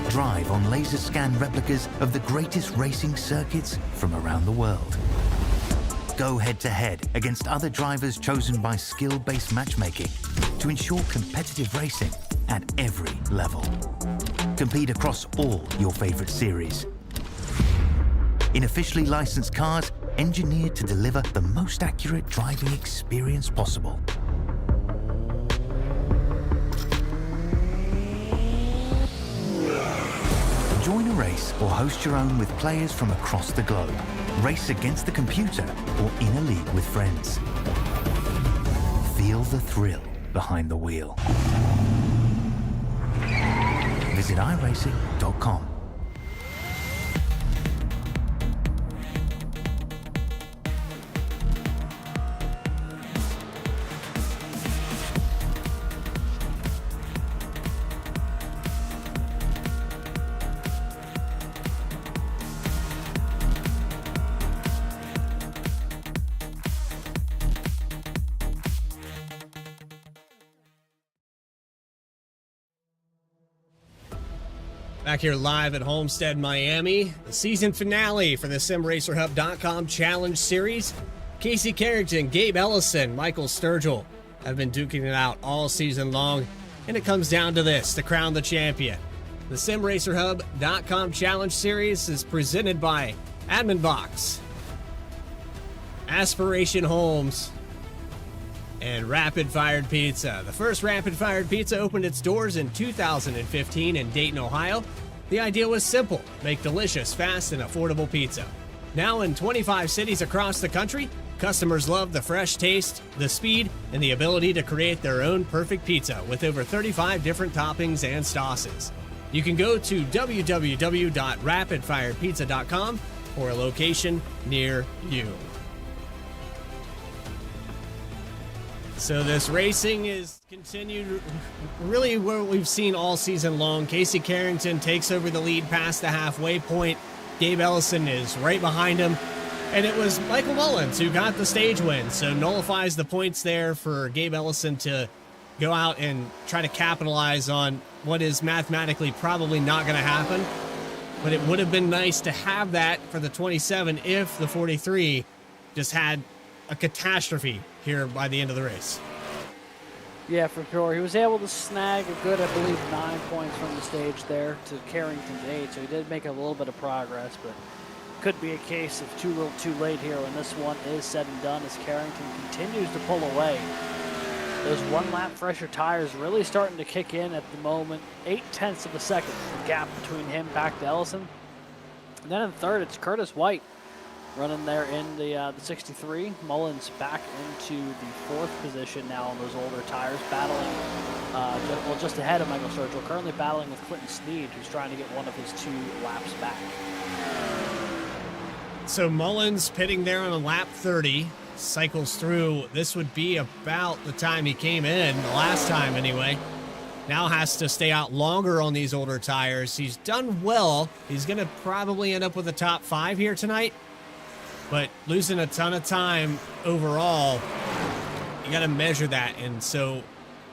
Drive on laser scan replicas of the greatest racing circuits from around the world. Go head-to-head against other drivers chosen by skill-based matchmaking to ensure competitive racing at every level. Compete across all your favorite series. In officially licensed cars, engineered to deliver the most accurate driving experience possible. Join a race or host your own with players from across the globe. Race against the computer or in a league with friends. Feel the thrill behind the wheel. Visit iRacing.com. Back here live at Homestead, Miami. The season finale for the SimRacerHub.com Challenge Series. Casey Carrington, Gabe Ellison, Michael Sturgill have been duking it out all season long. And it comes down to this to crown the champion. The SimRacerHub.com Challenge Series is presented by Admin Box, Aspiration Homes, and Rapid Fired Pizza. The first Rapid Fired Pizza opened its doors in 2015 in Dayton, Ohio. The idea was simple: make delicious, fast, and affordable pizza. Now in 25 cities across the country, customers love the fresh taste, the speed, and the ability to create their own perfect pizza with over 35 different toppings and sauces. You can go to www.rapidfiredpizza.com for a location near you. So this racing is continued really what we've seen all season long. Casey Carrington takes over the lead past the halfway point. Gabe Ellison is right behind him. And it was Michael Mullins who got the stage win, so nullifies the points there for Gabe Ellison to go out and try to capitalize on what is mathematically probably not going to happen. But it would have been nice to have that for the 27 if the 43 just had a catastrophe here by the end of the race. Yeah, for sure. He was able to snag a good, I believe, 9 points from the stage there to Carrington's 8, so he did make a little bit of progress, but could be a case of too little too late here when this one is said and done as Carrington continues to pull away. Those one-lap fresher tires really starting to kick in at the moment. 0.8 of a second, the gap between him back to Ellison. And then in third, it's Curtis White running there in the 63. Mullins back into the fourth position now on those older tires, battling, just ahead of Michael Sturgill, currently battling with Clinton Sneed, who's trying to get one of his 2 laps back. So Mullins pitting there on lap 30, cycles through. This would be about the time he came in, the last time anyway. Now has to stay out longer on these older tires. He's done well. He's going to probably end up with a top 5 here tonight. But losing a ton of time overall, you got to measure that. And so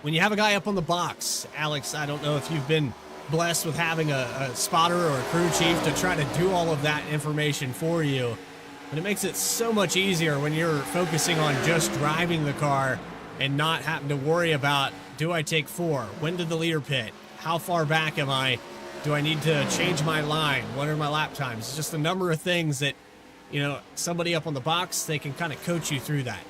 when you have a guy up on the box, Alex, I don't know if you've been blessed with having a spotter or a crew chief to try to do all of that information for you. But it makes it so much easier when you're focusing on just driving the car and not having to worry about, do I take 4? When did the leader pit? How far back am I? Do I need to change my line? What are my lap times? It's just a number of things that, you know, somebody up on the box, they can kind of coach you through that.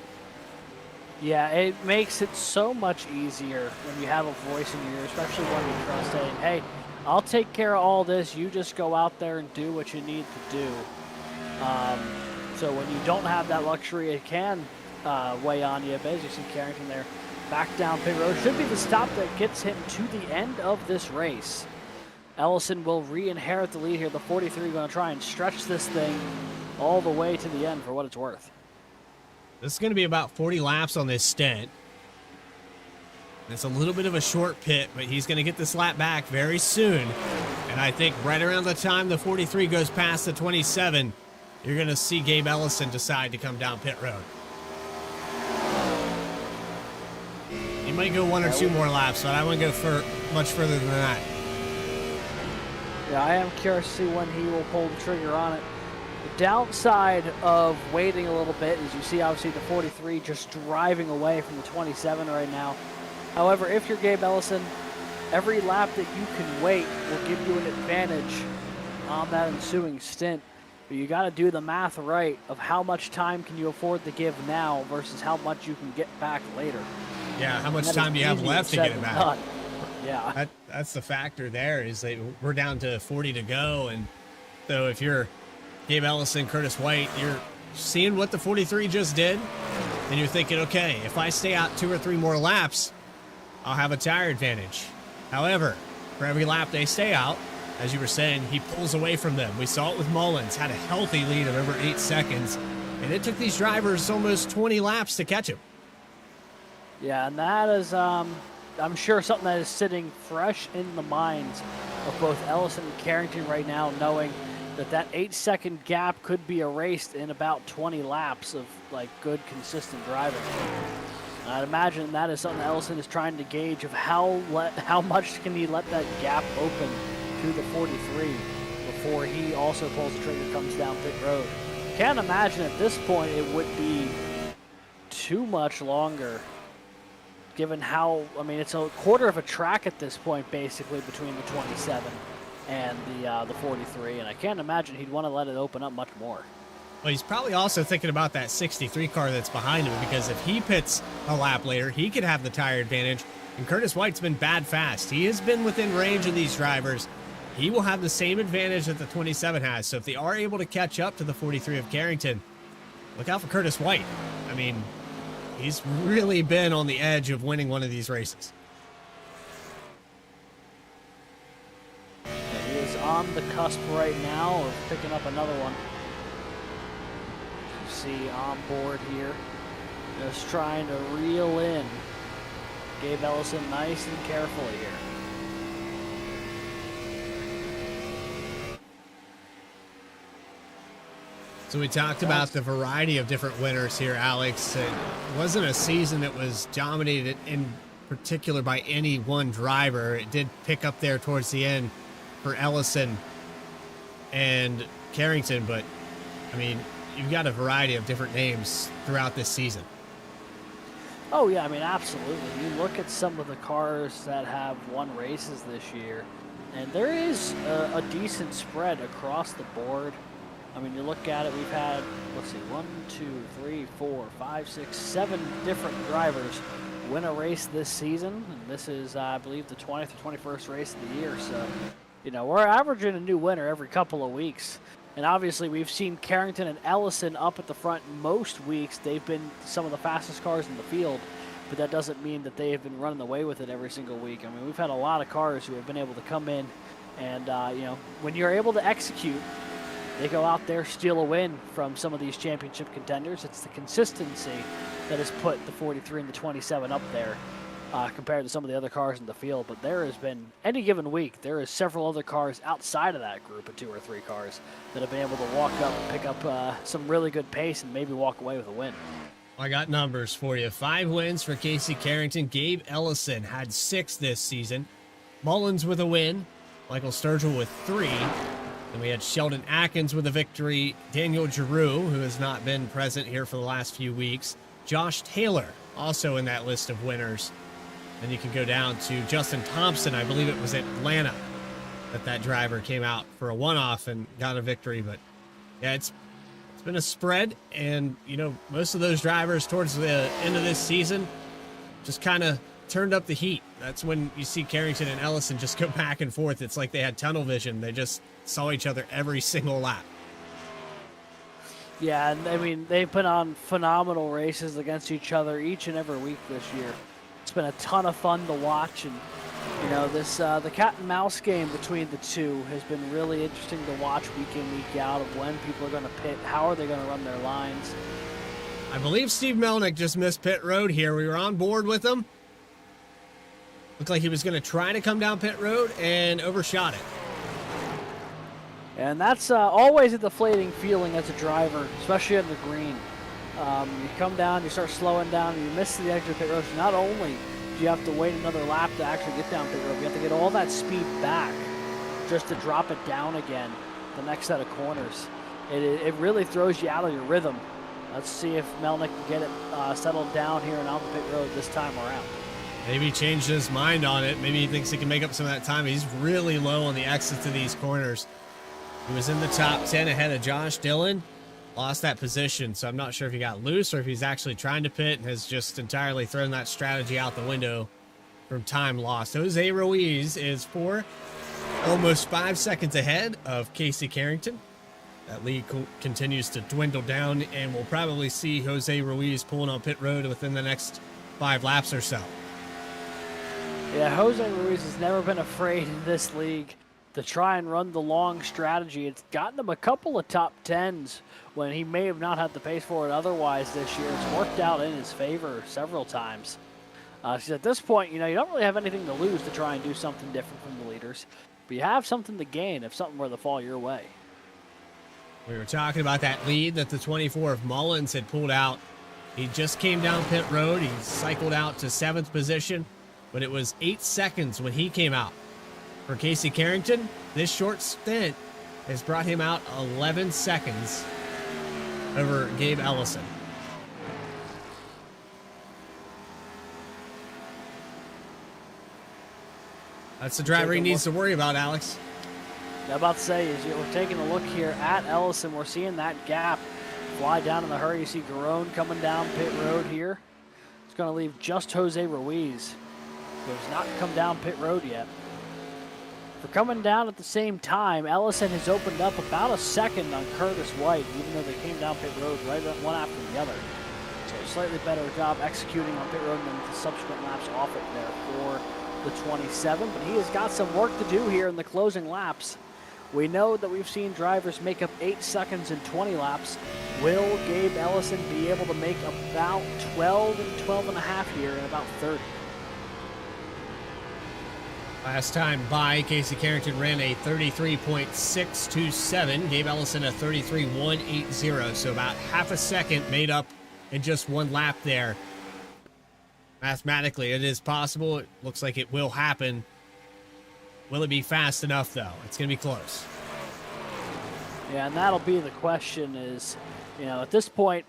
Yeah, it makes it so much easier when you have a voice in your ear, especially when you trust saying, hey, I'll take care of all this. You just go out there and do what you need to do. So when you don't have that luxury, it can weigh on you. But as you see Carrington there, back down pit road. Should be the stop that gets him to the end of this race. Ellison will re-inherit the lead here. The 43 going to try and stretch this thing all the way to the end for what it's worth. This is going to be about 40 laps on this stint. It's a little bit of a short pit, but he's going to get this lap back very soon. And I think right around the time the 43 goes past the 27, you're going to see Gabe Ellison decide to come down pit road. He might go 1 or 2 more laps, but I wouldn't go for much further than that. Yeah, I am curious to see when he will pull the trigger on it. The downside of waiting a little bit is you see obviously the 43 just driving away from the 27 right now. However, if you're Gabe Ellison, every lap that you can wait will give you an advantage on that ensuing stint. But you got to do the math right of how much time can you afford to give now versus how much you can get back later. Yeah, how much time do you have left to get it back? Done. Yeah. That's the factor there is that we're down to 40 to go. And so if you're Gabe Ellison, Curtis White, you're seeing what the 43 just did, and you're thinking, okay, if I stay out 2 or 3 more laps, I'll have a tire advantage. However, for every lap they stay out, as you were saying, he pulls away from them. We saw it with Mullins, had a healthy lead of over 8 seconds, and it took these drivers almost 20 laps to catch him. Yeah, and that is, I'm sure, something that is sitting fresh in the minds of both Ellison and Carrington right now, knowing that 8-second gap could be erased in about 20 laps of like good, consistent driving. And I'd imagine that is something Ellison is trying to gauge of how much can he let that gap open to the 43 before he also pulls the trigger, comes down pit road. Can't imagine at this point it would be too much longer given how, I mean, it's a quarter of a track at this point, basically, between the 27 and the 43, and I can't imagine he'd want to let it open up much more. Well, he's probably also thinking about that 63 car that's behind him, because if he pits a lap later, he could have the tire advantage. And Curtis White's been bad fast. He has been within range of these drivers. He will have the same advantage that the 27 has. So if they are able to catch up to the 43 of Carrington, look out for Curtis White. I mean, he's really been on the edge of winning one of these races. And he is on the cusp right now of picking up another one. You see on board here, just trying to reel in Gabe Ellison nice and carefully here. So we talked about the variety of different winners here, Alex. It wasn't a season that was dominated in particular by any one driver. It did pick up there towards the end for Ellison and Carrington, but I mean, you've got a variety of different names throughout this season. Oh yeah, I mean, absolutely. You look at some of the cars that have won races this year, and there is a decent spread across the board. I mean, you look at it, we've had, let's see, 1, 2, 3, 4, 5, 6, 7 different drivers win a race this season. And this is, I believe, the 20th or 21st race of the year. So, you know, we're averaging a new winner every couple of weeks. And obviously, we've seen Carrington and Ellison up at the front most weeks. They've been some of the fastest cars in the field, but that doesn't mean that they have been running away with it every single week. I mean, we've had a lot of cars who have been able to come in and, you know, when you're able to execute, they go out there, steal a win from some of these championship contenders. It's the consistency that has put the 43 and the 27 up there compared to some of the other cars in the field. But there has been, any given week, there is several other cars outside of that group of 2 or 3 cars that have been able to walk up and pick up some really good pace and maybe walk away with a win. I got numbers for you. 5 wins for Casey Carrington. Gabe Ellison had 6 this season. Mullins with a win. Michael Sturgill with 3. Then we had Sheldon Atkins with a victory. Daniel Giroux, who has not been present here for the last few weeks. Josh Taylor, also in that list of winners. Then you can go down to Justin Thompson. I believe it was Atlanta that driver came out for a one-off and got a victory. But yeah, it's been a spread. And, you know, most of those drivers towards the end of this season just kind of turned up the heat. That's when you see Carrington and Ellison just go back and forth. It's like they had tunnel vision. They just saw each other every single lap. Yeah, and I mean, they've been on phenomenal races against each other each and every week this year. It's been a ton of fun to watch, and you know, this the cat and mouse game between the two has been really interesting to watch week in, week out, of when people are going to pit, how are they going to run their lines. I believe Steve Melnick just missed pit road here. We were on board with him. Looked like he was going to try to come down pit road and overshot it. And that's always a deflating feeling as a driver, especially on the green. You come down, you start slowing down, and you miss the extra pit road. So not only do you have to wait another lap to actually get down pit road, you have to get all that speed back just to drop it down again the next set of corners. It really throws you out of your rhythm. Let's see if Melnick can get it settled down here and on the pit road this time around. Maybe he changed his mind on it. Maybe he thinks he can make up some of that time. He's really low on the exits to these corners. He was in the top 10 ahead of Josh Dillon. Lost that position, so I'm not sure if he got loose or if he's actually trying to pit and has just entirely thrown that strategy out the window from time lost. Jose Ruiz is almost 5 seconds ahead of Casey Carrington. That lead continues to dwindle down, and we'll probably see Jose Ruiz pulling on pit road within the next 5 laps or so. Yeah, Jose Ruiz has never been afraid in this league to try and run the long strategy. It's gotten him a couple of top 10s when he may have not had the pace for it otherwise this year. It's worked out in his favor several times. So at this point, you know, you don't really have anything to lose to try and do something different from the leaders, but you have something to gain if something were to fall your way. We were talking about that lead that the 24 of Mullins had pulled out. He just came down pit road. He cycled out to 7th position, but it was 8 seconds when he came out. For Casey Carrington, this short stint has brought him out 11 seconds over Gabe Ellison. That's the driver he needs to worry about, Alex. I'm about to say, is we're taking a look here at Ellison. We're seeing that gap fly down in the hurry. You see Garone coming down pit road here. It's going to leave just Jose Ruiz, who has not come down pit road yet. For coming down at the same time, Ellison has opened up about a second on Curtis White, even though they came down pit road right one after the other. So slightly better job executing on pit road than the subsequent laps off it there for the 27. But he has got some work to do here in the closing laps. We know that we've seen drivers make up 8 seconds in 20 laps. Will Gabe Ellison be able to make about 12 and 12 and a half here in about 30? Last time by, Casey Carrington ran a 33.627. Gabe Ellison a 33.180. So about half a second made up in just one lap there. Mathematically, it is possible. It looks like it will happen. Will it be fast enough, though? It's going to be close. Yeah, and that'll be the question is, at this point,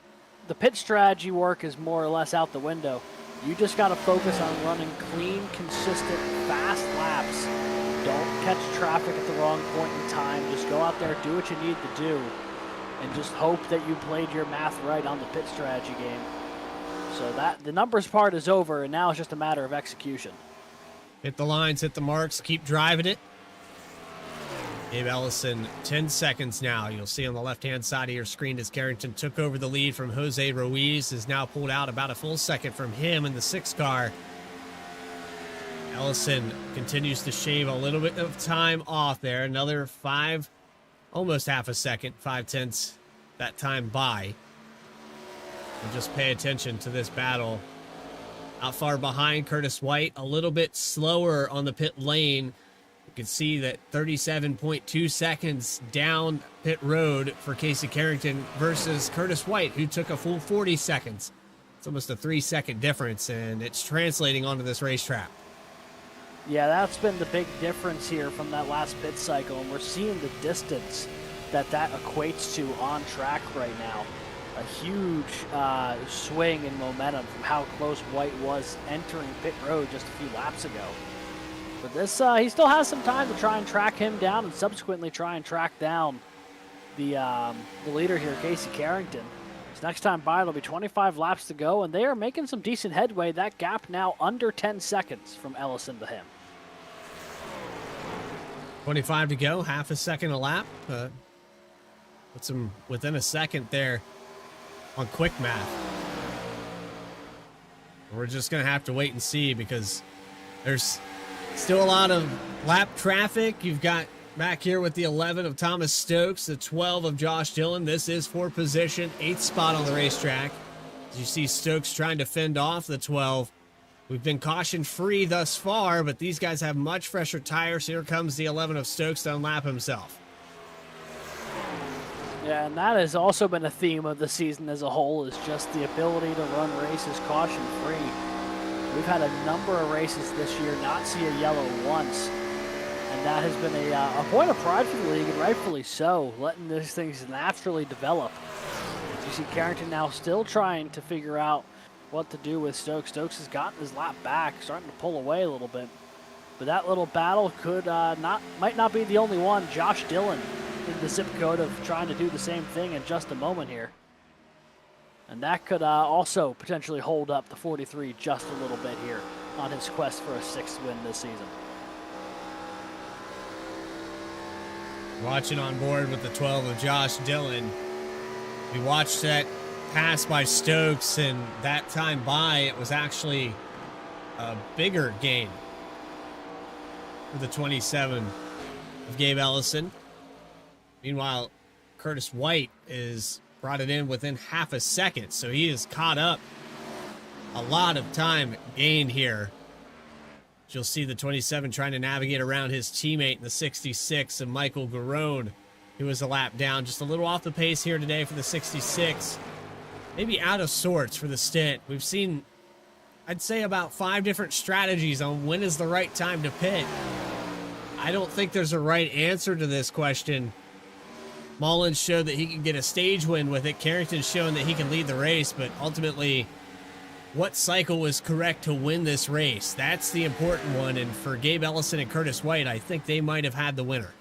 the pit strategy work is more or less out the window. You just got to focus on running clean, consistent, fast laps. Don't catch traffic at the wrong point in time. Just go out there, do what you need to do, and just hope that you played your math right on the pit strategy game. So that the numbers part is over, and now it's just a matter of execution. Hit the lines, hit the marks, keep driving it. Gabe Ellison, 10 seconds now. You'll see on the left-hand side of your screen as Carrington took over the lead from Jose Ruiz, is now pulled out about a full second from him in the 6 car. Ellison continues to shave a little bit of time off there. Another 5, almost half a second, 5/10 that time by. And just pay attention to this battle. Not far behind Curtis White, a little bit slower on the pit lane. You can see that 37.2 seconds down pit road for Casey Carrington versus Curtis White, who took a full 40 seconds. It's almost a 3-second difference, and it's translating onto this racetrack. Yeah, that's been the big difference here from that last pit cycle, and we're seeing the distance that equates to on track right now. A huge swing in momentum from how close White was entering pit road just a few laps ago. But this, he still has some time to try and track him down and subsequently try and track down the leader here, Casey Carrington. His next time by, there'll be 25 laps to go, and they are making some decent headway. That gap now under 10 seconds from Ellison to him. 25 to go, half a second a lap. Puts him within a second there on quick math. We're just going to have to wait and see because there's still a lot of lap traffic. You've got back here with the 11 of Thomas Stokes, the 12 of Josh Dillon. This is for position, 8th spot on the racetrack. As you see Stokes trying to fend off the 12. We've been caution-free thus far, but these guys have much fresher tires. Here comes the 11 of Stokes to unlap himself. Yeah, and that has also been a theme of the season as a whole, is just the ability to run races caution-free. We've had a number of races this year not see a yellow once, and that has been a point of pride for the league, and rightfully so, letting these things naturally develop. You see Carrington now still trying to figure out what to do with Stokes. Stokes has gotten his lap back, starting to pull away a little bit. But that little battle might not be the only one. Josh Dillon in the zip code of trying to do the same thing in just a moment here. And that could also potentially hold up the 43 just a little bit here on his quest for a 6th win this season. Watching on board with the 12 of Josh Dillon. We watched that pass by Stokes, and that time by, it was actually a bigger gain for the 27 of Gabe Ellison. Meanwhile, Curtis White is brought it in within half a second, so he is caught up. A lot of time gained here. You'll see the 27 trying to navigate around his teammate in the 66 of Michael Garone, who was a lap down. Just a little off the pace here today for the 66. Maybe out of sorts for the stint. We've seen, I'd say, about 5 different strategies on when is the right time to pit. I don't think there's a right answer to this question. Mullins showed that he can get a stage win with it. Carrington's shown that he can lead the race, but ultimately what cycle was correct to win this race. That's the important one. And for Gabe Ellison and Curtis White, I think they might have had the winner.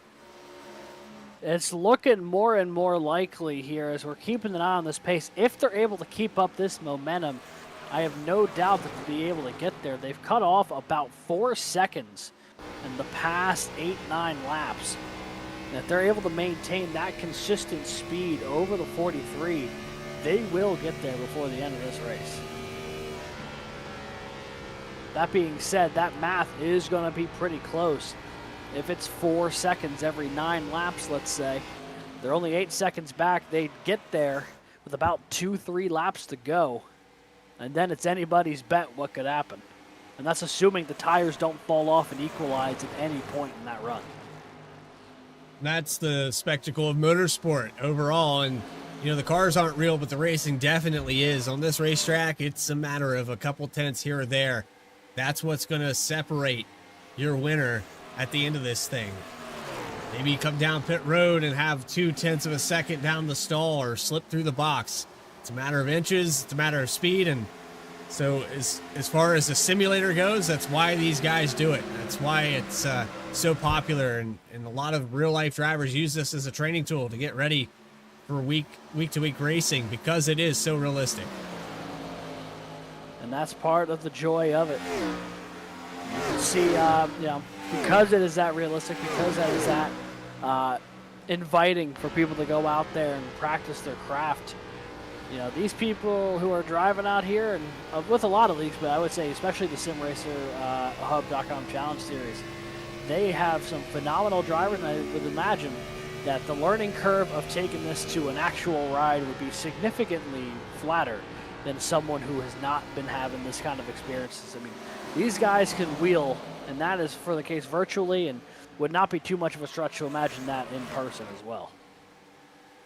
It's looking more and more likely here as we're keeping an eye on this pace. If they're able to keep up this momentum, I have no doubt that they'll be able to get there. They've cut off about 4 seconds in the past 8-9 laps. And if they're able to maintain that consistent speed over the 43, they will get there before the end of this race. That being said, that math is going to be pretty close. If it's 4 seconds every 9 laps, let's say, they're only 8 seconds back. They get there with about 2-3 laps to go. And then it's anybody's bet what could happen. And that's assuming the tires don't fall off and equalize at any point in that run. That's the spectacle of motorsport overall. And, you know, the cars aren't real, but the racing definitely is. On this racetrack, it's a matter of a couple tenths here or there. That's what's going to separate your winner at the end of this thing. Maybe you come down pit road and have 0.2 of a second down the stall or slip through the box. It's a matter of inches. It's a matter of speed. And so as far as the simulator goes, that's why these guys do it. That's why it's so popular. And a lot of real life drivers use this as a training tool to get ready for week to week racing because it is so realistic. And that's part of the joy of it. You can see, you know, because it is that realistic, because that is that inviting for people to go out there and practice their craft. You know, these people who are driving out here, and with a lot of leagues, but I would say especially the SimRacerHub.com Challenge Series, they have some phenomenal drivers, and I would imagine that the learning curve of taking this to an actual ride would be significantly flatter than someone who has not been having this kind of experiences. I mean, these guys can wheel, and that is for the case virtually, and would not be too much of a stretch to imagine that in person as well.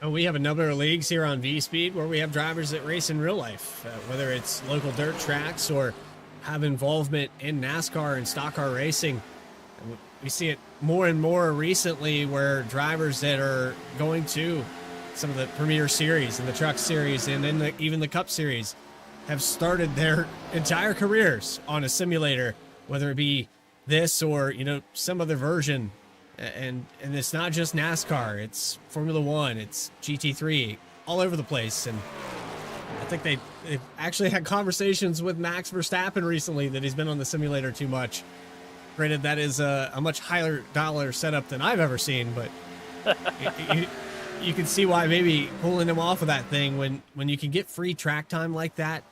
And we have a number of leagues here on V-Speed where we have drivers that race in real life, whether it's local dirt tracks or have involvement in NASCAR and stock car racing. And we see it more and more recently where drivers that are going to some of the Premier Series and the Truck Series and then even the Cup Series have started their entire careers on a simulator, whether it be this or, you know, some other version. And it's not just NASCAR, it's Formula One, it's GT3, all over the place. And I think they've actually had conversations with Max Verstappen recently that he's been on the simulator too much. Granted, that is a much higher dollar setup than I've ever seen, but you can see why maybe pulling him off of that thing when you can get free track time like that,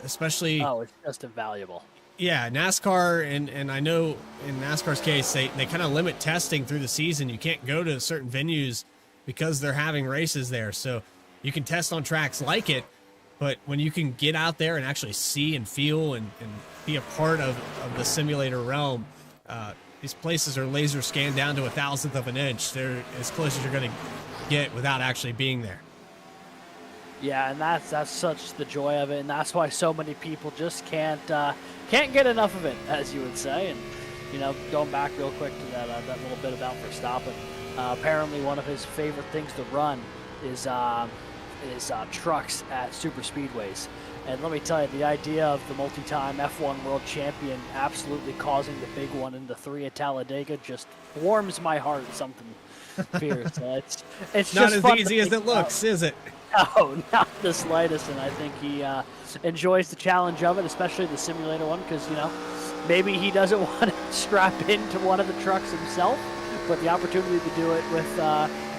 especially... Oh, it's just invaluable. Yeah, NASCAR, and I know in NASCAR's case, they kind of limit testing through the season. You can't go to certain venues because they're having races there. So you can test on tracks like it, but when you can get out there and actually see and feel and be a part of the simulator realm, these places are laser scanned down to a 1,000th of an inch. They're as close as you're going to get without actually being there. Yeah, and that's such the joy of it, and that's why so many people just can't get enough of it, as you would say. And you know, going back real quick to that little bit about Verstappen, apparently one of his favorite things to run is trucks at super speedways. And let me tell you, the idea of the multi-time F1 world champion absolutely causing the big one in the 3 at Talladega just warms my heart. Something fierce. It's not just as easy as it looks, is it? No, not the slightest, and I think he enjoys the challenge of it, especially the simulator one, because, you know, maybe he doesn't want to strap into one of the trucks himself, but the opportunity to do it with,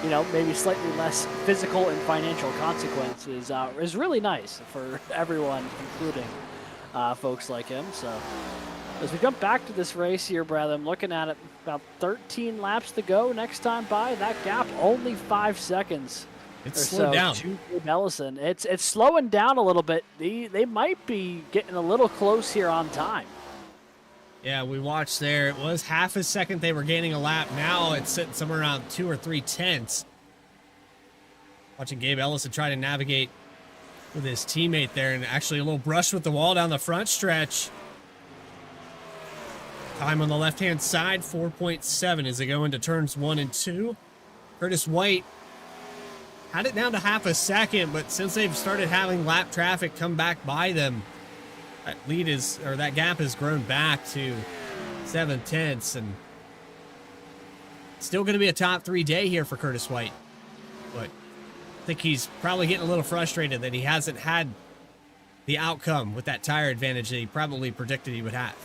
you know, maybe slightly less physical and financial consequences is really nice for everyone, including folks like him. So as we jump back to this race here, Brad, I'm looking at it, about 13 laps to go next time by. That gap, only 5 seconds. It's slowed down. To Gabe Ellison. It's slowing down a little bit. They might be getting a little close here on time. Yeah, we watched there. It was half a second they were gaining a lap. Now it's sitting somewhere around 2 or 3 tenths. Watching Gabe Ellison try to navigate with his teammate there, and actually a little brush with the wall down the front stretch. Time on the left-hand side, 4.7 as they go into turns 1 and 2. Curtis White had it down to half a second, but since they've started having lap traffic come back by them, that gap has grown back to 7/10, and still going to be a top 3 day here for Curtis White. But I think he's probably getting a little frustrated that he hasn't had the outcome with that tire advantage that he probably predicted he would have.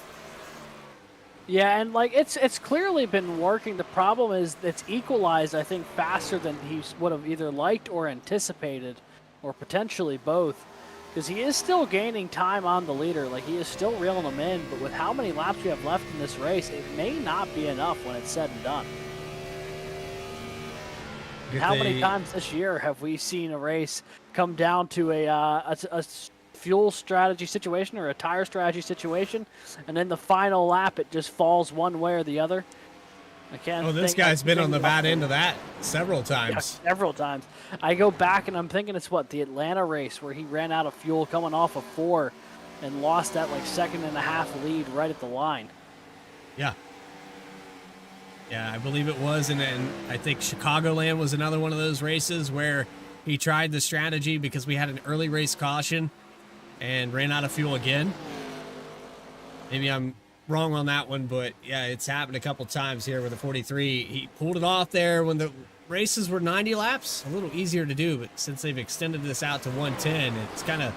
Yeah, and like it's clearly been working. The problem is it's equalized, I think, faster than he would have either liked or anticipated, or potentially both. Because he is still gaining time on the leader. Like, he is still reeling them in, but with how many laps we have left in this race, it may not be enough when it's said and done. How many times this year have we seen a race come down to a fuel strategy situation or a tire strategy situation, and then the final lap it just falls one way or the other? I can't. Oh, this guy's been on the bad end of that several times. Yeah, several times. I go back and I'm thinking it's the Atlanta race where he ran out of fuel coming off of 4 and lost that like 2.5 lead right at the line. Yeah. Yeah, I believe it was, and then I think Chicagoland was another one of those races where he tried the strategy because we had an early race caution and ran out of fuel again. Maybe I'm wrong on that one, but yeah, it's happened a couple times here with the 43. He pulled it off there when the races were 90 laps. A little easier to do, but since they've extended this out to 110, it's kind of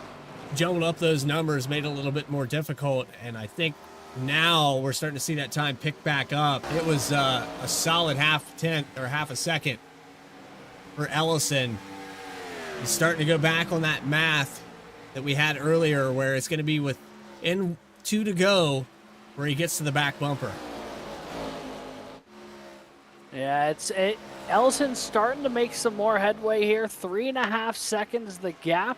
jumbled up those numbers, made it a little bit more difficult, and I think now we're starting to see that time pick back up. It was a solid half a second for Ellison. He's starting to go back on that math that we had earlier where it's going to be within 2 to go where he gets to the back bumper. Yeah, Ellison's starting to make some more headway here. 3.5 seconds the gap.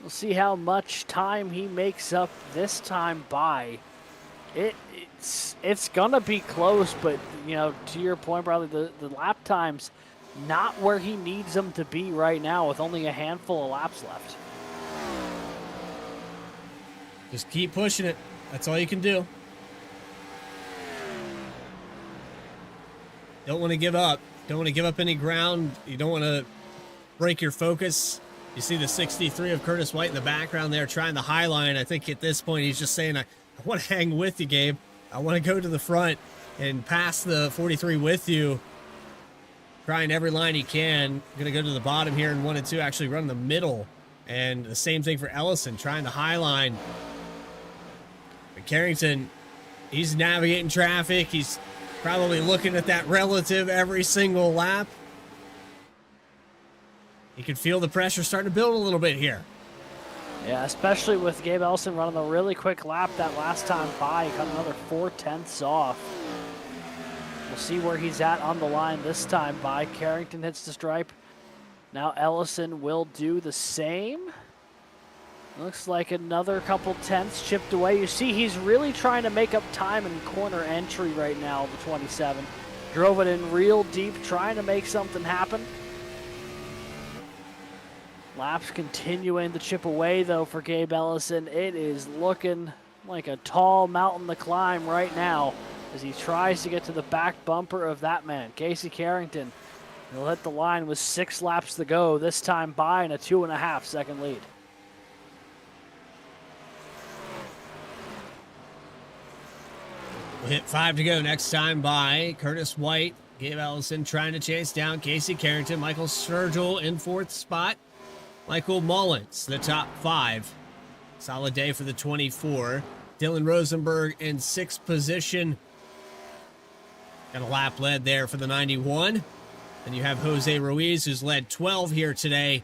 We'll see how much time he makes up this time by. It's gonna be close, but you know, to your point, probably the lap times not where he needs them to be right now with only a handful of laps left. Just keep pushing it. That's all you can do. Don't want to give up. Don't want to give up any ground. You don't want to break your focus. You see the 63 of Curtis White in the background there trying the high line. I think at this point he's just saying, I want to hang with you, Gabe. I want to go to the front and pass the 43 with you. Trying every line he can. Going to go to the bottom here in 1 and 2, actually run the middle. And the same thing for Ellison, trying the high line. But Carrington, he's navigating traffic. He's probably looking at that relative every single lap. You can feel the pressure starting to build a little bit here. Yeah, especially with Gabe Ellison running a really quick lap that last time by. He cut another 4/10 off. We'll see where he's at on the line this time by. Carrington hits the stripe. Now Ellison will do the same. Looks like another couple tenths chipped away. You see he's really trying to make up time in corner entry right now, the 27. Drove it in real deep, trying to make something happen. Laps continuing to chip away, though, for Gabe Ellison. It is looking like a tall mountain to climb right now as he tries to get to the back bumper of that man, Casey Carrington. He'll hit the line with 6 laps to go, this time by in a 2.5 second lead. We'll hit 5 to go next time by. Curtis White, Gabe Ellison trying to chase down Casey Carrington. Michael Sturgill in 4th spot. Michael Mullins, the top 5. Solid day for the 24. Dylan Rosenberg in 6th position. Got a lap led there for the 91. And you have Jose Ruiz, who's led 12 here today.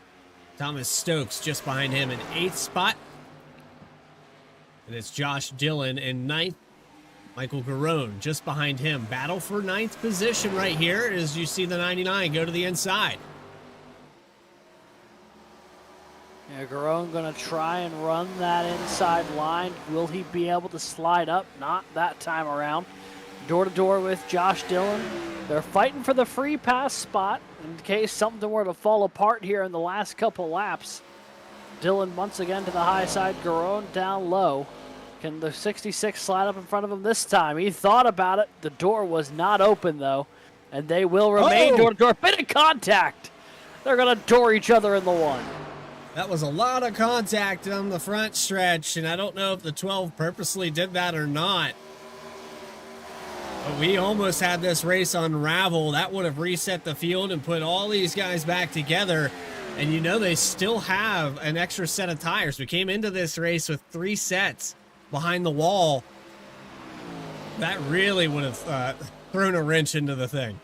Thomas Stokes just behind him in 8th spot. And it's Josh Dillon in 9th. Michael Garone just behind him. Battle for 9th position right here as you see the 99 go to the inside. Yeah, Garone going to try and run that inside line. Will he be able to slide up? Not that time around. Door to door with Josh Dillon. They're fighting for the free pass spot in case something were to fall apart here in the last couple laps. Dillon once again to the high side. Garone down low. Can the 66 slide up in front of him this time? He thought about it. The door was not open, though. And they will remain door to door. Bit of contact. They're going to door each other in the one. That was a lot of contact on the front stretch, and I don't know if the 12 purposely did that or not. But we almost had this race unravel. That would have reset the field and put all these guys back together. And you know they still have an extra set of tires. We came into this race with 3 sets behind the wall. That really would have thrown a wrench into the thing.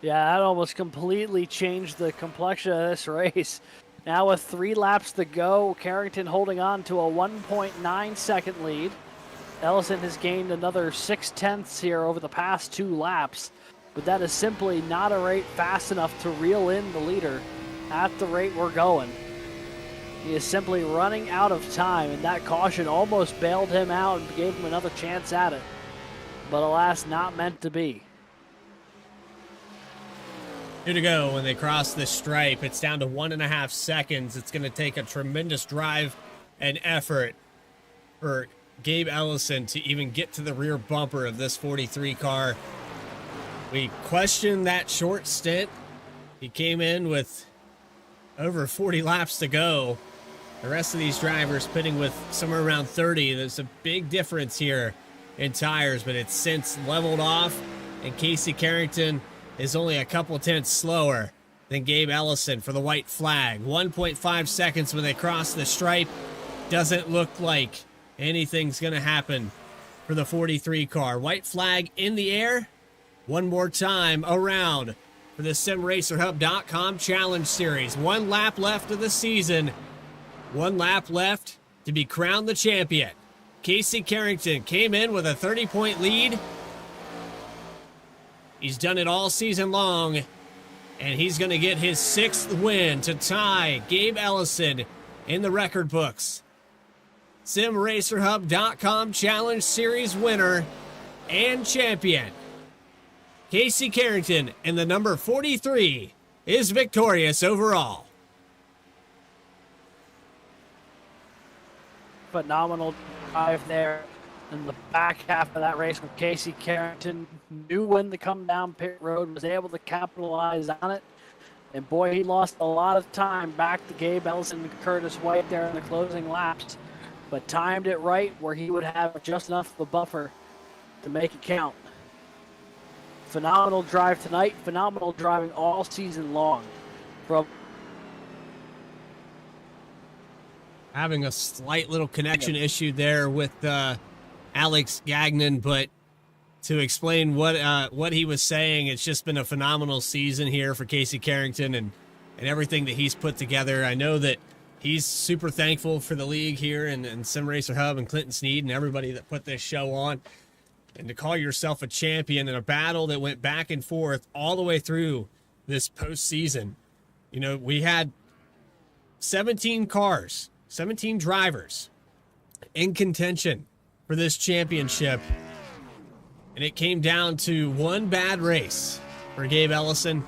Yeah, that almost completely changed the complexion of this race. Now with 3 laps to go, Carrington holding on to a 1.9 second lead. Ellison has gained another 0.6 here over the past 2 laps, but that is simply not a rate fast enough to reel in the leader at the rate we're going. He is simply running out of time, and that caution almost bailed him out and gave him another chance at it. But alas, not meant to be. 2 to go when they cross the stripe. It's down to 1.5 seconds. It's going to take a tremendous drive and effort for Gabe Ellison to even get to the rear bumper of this 43 car. We questioned that short stint. He came in with over 40 laps to go. The rest of these drivers pitting with somewhere around 30. There's a big difference here in tires, but it's since leveled off, and Casey Carrington is only a couple tenths slower than Gabe Ellison for the white flag. 1.5 seconds when they cross the stripe. Doesn't look like anything's going to happen for the 43 car. White flag in the air. One more time around for the SimRacerHub.com Challenge Series. 1 lap left of the season. 1 lap left to be crowned the champion. Casey Carrington came in with a 30-point lead. He's done it all season long, and he's going to get his 6th win to tie Gabe Ellison in the record books. SimRacerHub.com Challenge Series winner and champion. Casey Carrington in the number 43 is victorious overall. Phenomenal drive there in the back half of that race with Casey Carrington. Knew when to come down pit road, was able to capitalize on it. And boy, he lost a lot of time back to Gabe Ellison and Curtis White there in the closing laps. But timed it right where he would have just enough of a buffer to make it count. Phenomenal drive tonight. Phenomenal driving all season long. From having a slight little connection issue there with Alex Gagnon, but to explain what he was saying, it's just been a phenomenal season here for Casey Carrington and everything that he's put together. I know that he's super thankful for the league here and Sim Racer Hub and Clinton Sneed and everybody that put this show on. And to call yourself a champion in a battle that went back and forth all the way through this postseason. You know, we had 17 cars, 17 drivers in contention for this championship. And it came down to one bad race for Gabe Ellison.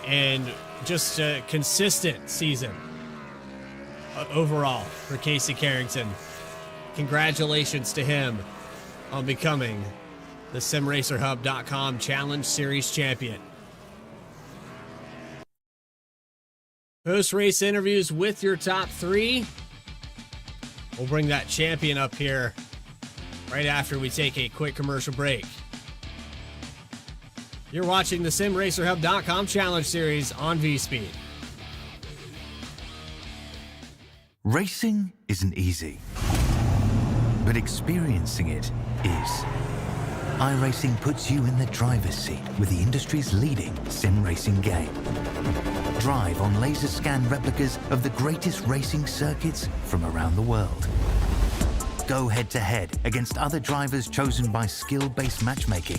And just a consistent season overall for Casey Carrington. Congratulations to him on becoming the SimRacerHub.com Challenge Series champion. Post-race interviews with your top 3. We'll bring that champion up here right after we take a quick commercial break. You're watching the SimRacerHub.com Challenge Series on V-Speed. Racing isn't easy, but experiencing it is. iRacing puts you in the driver's seat with the industry's leading sim racing game. Drive on laser scan replicas of the greatest racing circuits from around the world. Go head-to-head against other drivers chosen by skill-based matchmaking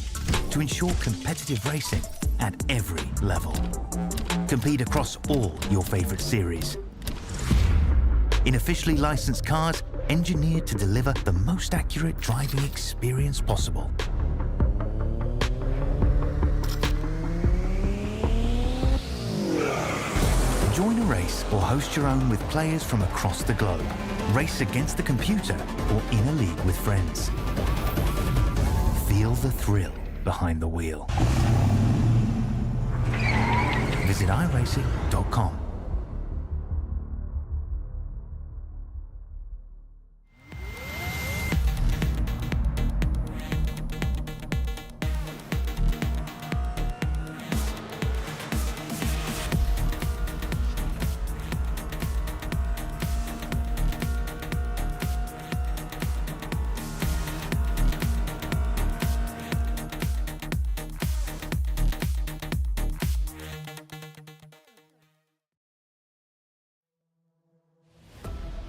to ensure competitive racing at every level. Compete across all your favorite series. In officially licensed cars, engineered to deliver the most accurate driving experience possible. Join a race or host your own with players from across the globe. Race against the computer or in a league with friends. Feel the thrill behind the wheel. Visit iRacing.com.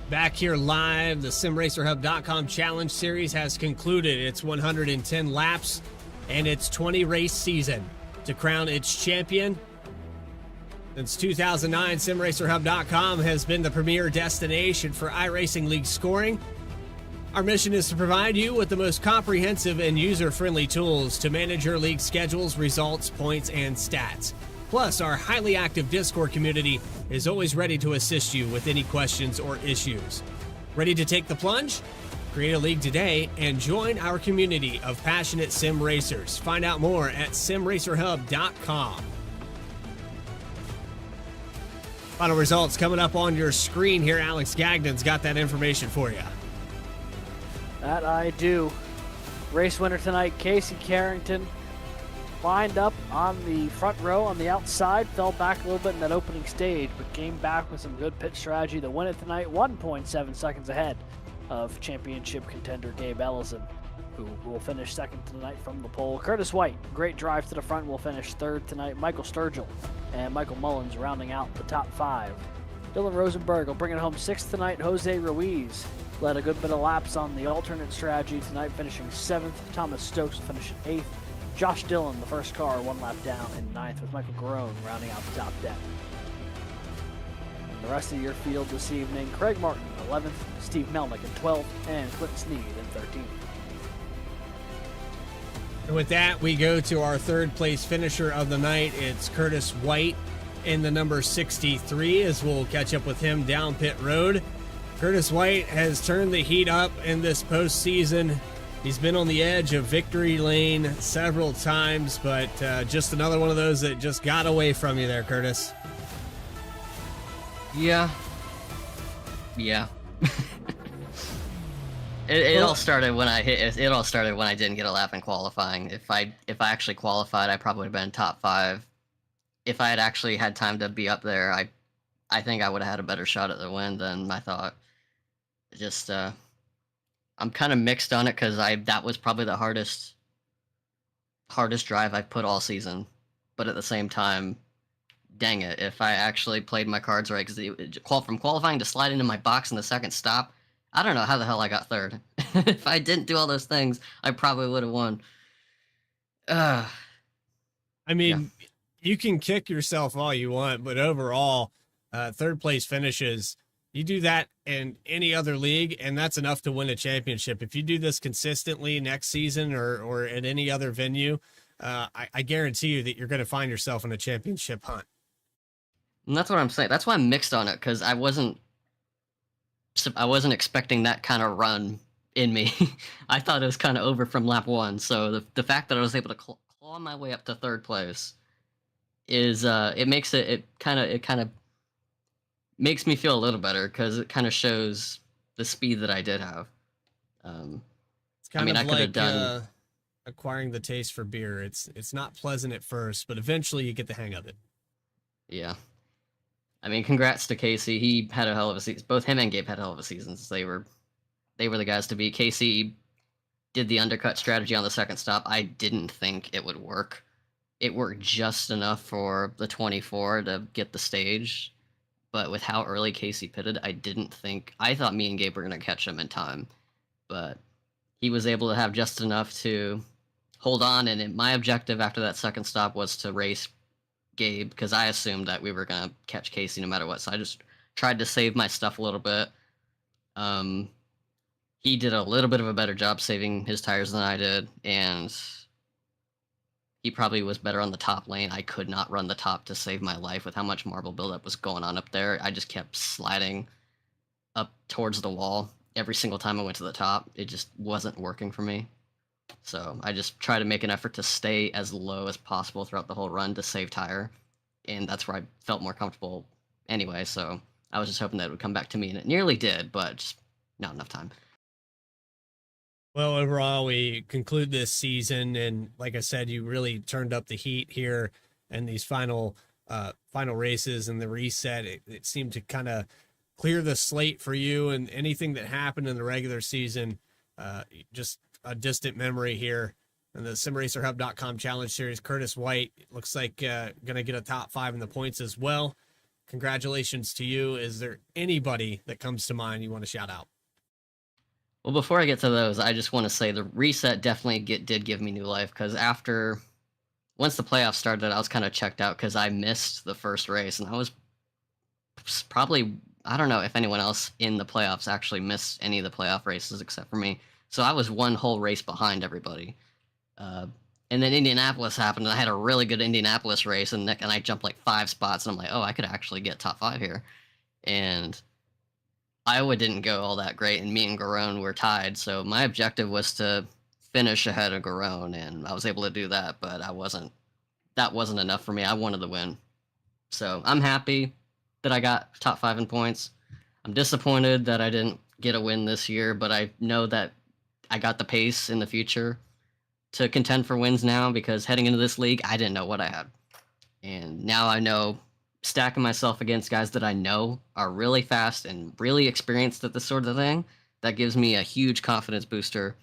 Back here live, the SimRacerHub.com Challenge Series has concluded its 110 laps and its 20 race season. To crown its champion, since 2009, SimRacerHub.com has been the premier destination for iRacing League scoring. Our mission is to provide you with the most comprehensive and user-friendly tools to manage your league schedules, results, points, and stats. Plus, our highly active Discord community is always ready to assist you with any questions or issues. Ready to take the plunge? Create a league today and join our community of passionate sim racers. Find out more at simracerhub.com. Final results coming up on your screen here. Alex Gagnon's got that information for you. That I do. Race winner tonight, Casey Carrington. Lined up on the front row on the outside, fell back a little bit in that opening stage, but came back with some good pit strategy to win it tonight, 1.7 seconds ahead of championship contender Gabe Ellison, who will finish second tonight from the pole. Curtis White, great drive to the front, will finish third tonight. Michael Sturgill and Michael Mullins rounding out the top five. Dylan Rosenberg will bring it home sixth tonight. Jose Ruiz led a good bit of laps on the alternate strategy tonight, finishing seventh. Thomas Stokes will finish eighth. Josh Dillon, the first car, one lap down in ninth, with Michael Garone rounding out the top 10. The rest of your field this evening, Craig Martin, 11th, Steve Melnick in 12th, and Clinton Sneed in 13th. And with that, we go to our third place finisher of the night. It's Curtis White in the number 63, as we'll catch up with him down pit road. Curtis White has turned the heat up in this postseason. He's been on the edge of victory lane several times, but just another one of those that just got away from you there, Curtis. Yeah. It all started when I hit. It all started when I didn't get a lap in qualifying. If I actually qualified, I probably would have been top 5. If I had actually had time to be up there, I think I would have had a better shot at the win than I thought. Just I'm kind of mixed on it because that was probably the hardest drive I've put all season. But at the same time, dang it, if I actually played my cards right, because from qualifying to slide into my box in the second stop, I don't know how the hell I got third. If I didn't do all those things, I probably would have won. I mean, you can kick yourself all you want, but overall, third place finishes, you do that in any other league, and that's enough to win a championship. If you do this consistently next season or at any other venue, I guarantee you that you're going to find yourself in a championship hunt. And that's what I'm saying. That's why I'm mixed on it, because I wasn't expecting that kind of run in me. I thought it was kind of over from lap 1. So the fact that I was able to claw my way up to third place is it kind of makes me feel a little better, because it kind of shows the speed that I did have. It's kind of I could have like done acquiring the taste for beer. It's not pleasant at first, but eventually you get the hang of it. Yeah. I mean, congrats to Casey. He had a hell of a season. Both him and Gabe had a hell of a seasons. They were the guys to beat. Casey did the undercut strategy on the second stop. I didn't think it would work. It worked just enough for the 24 to get the stage. But with how early Casey pitted, I thought me and Gabe were going to catch him in time. But he was able to have just enough to hold on. And my objective after that second stop was to race Gabe, because I assumed that we were going to catch Casey no matter what. So I just tried to save my stuff a little bit. He did a little bit of a better job saving his tires than I did, and he probably was better on the top lane. I could not run the top to save my life with how much marble buildup was going on up there. I just kept sliding up towards the wall every single time I went to the top. It just wasn't working for me. So I just try to make an effort to stay as low as possible throughout the whole run to save tire. And that's where I felt more comfortable anyway. So I was just hoping that it would come back to me, and it nearly did, but just not enough time. Well, overall, we conclude this season, and like I said, you really turned up the heat here in these final races and the reset. It seemed to kind of clear the slate for you, and anything that happened in the regular season, just a distant memory here. And the SimRacerHub.com Challenge Series, Curtis White looks like going to get a top 5 in the points as well. congratulations to you. Is there anybody that comes to mind you want to shout out? Well, before I get to those, I just want to say the reset definitely did give me new life, because once the playoffs started, I was kind of checked out because I missed the first race, and I was probably, I don't know if anyone else in the playoffs actually missed any of the playoff races except for me. So I was one whole race behind everybody. And then Indianapolis happened, and I had a really good Indianapolis race, and I jumped like 5 spots, and I'm like, oh, I could actually get top 5 here. And Iowa didn't go all that great, and me and Garone were tied. So my objective was to finish ahead of Garone, and I was able to do that, but that wasn't enough for me. I wanted the win. So I'm happy that I got top 5 in points. I'm disappointed that I didn't get a win this year, but I know that I got the pace in the future to contend for wins now, because heading into this league, I didn't know what I had. And now I know, stacking myself against guys that I know are really fast and really experienced at this sort of thing, that gives me a huge confidence booster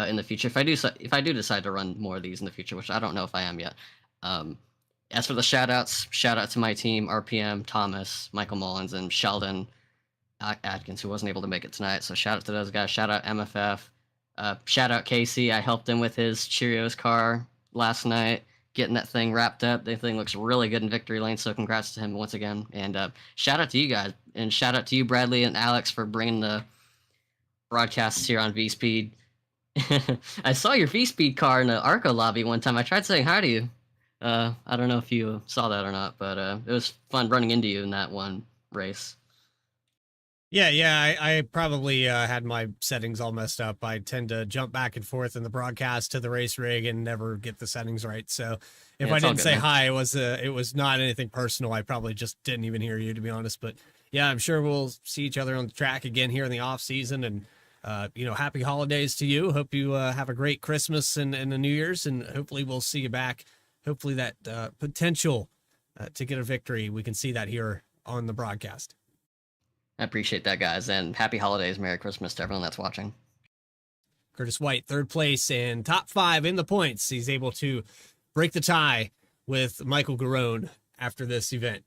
in the future. If I do decide to run more of these in the future, which I don't know if I am yet. As for the shout outs to my team, RPM, Thomas, Michael Mullins, and Sheldon Atkins, who wasn't able to make it tonight. So shout out to those guys. Shout out MFF. Shout out Casey. I helped him with his Cheerios car last night, getting that thing wrapped up. The thing looks really good in victory lane, so congrats to him once again. And shout out to you guys, and shout out to you, Bradley and Alex, for bringing the broadcasts here on V-Speed. I saw your V-Speed car in the Arco lobby one time. I tried saying hi to you. I don't know if you saw that or not, but it was fun running into you in that one race. Yeah, I probably had my settings all messed up. I tend to jump back and forth in the broadcast to the race rig and never get the settings right. So if I didn't say hi, it was not anything personal. I probably just didn't even hear you, to be honest. But yeah, I'm sure we'll see each other on the track again here in the off season. And happy holidays to you. Hope you have a great Christmas and the New Year's, and hopefully we'll see you back. Hopefully that potential to get a victory, we can see that here on the broadcast. I appreciate that, guys, and happy holidays, Merry Christmas to everyone that's watching. Curtis White, 3rd place and top 5 in the points. He's able to break the tie with Michael Garone after this event.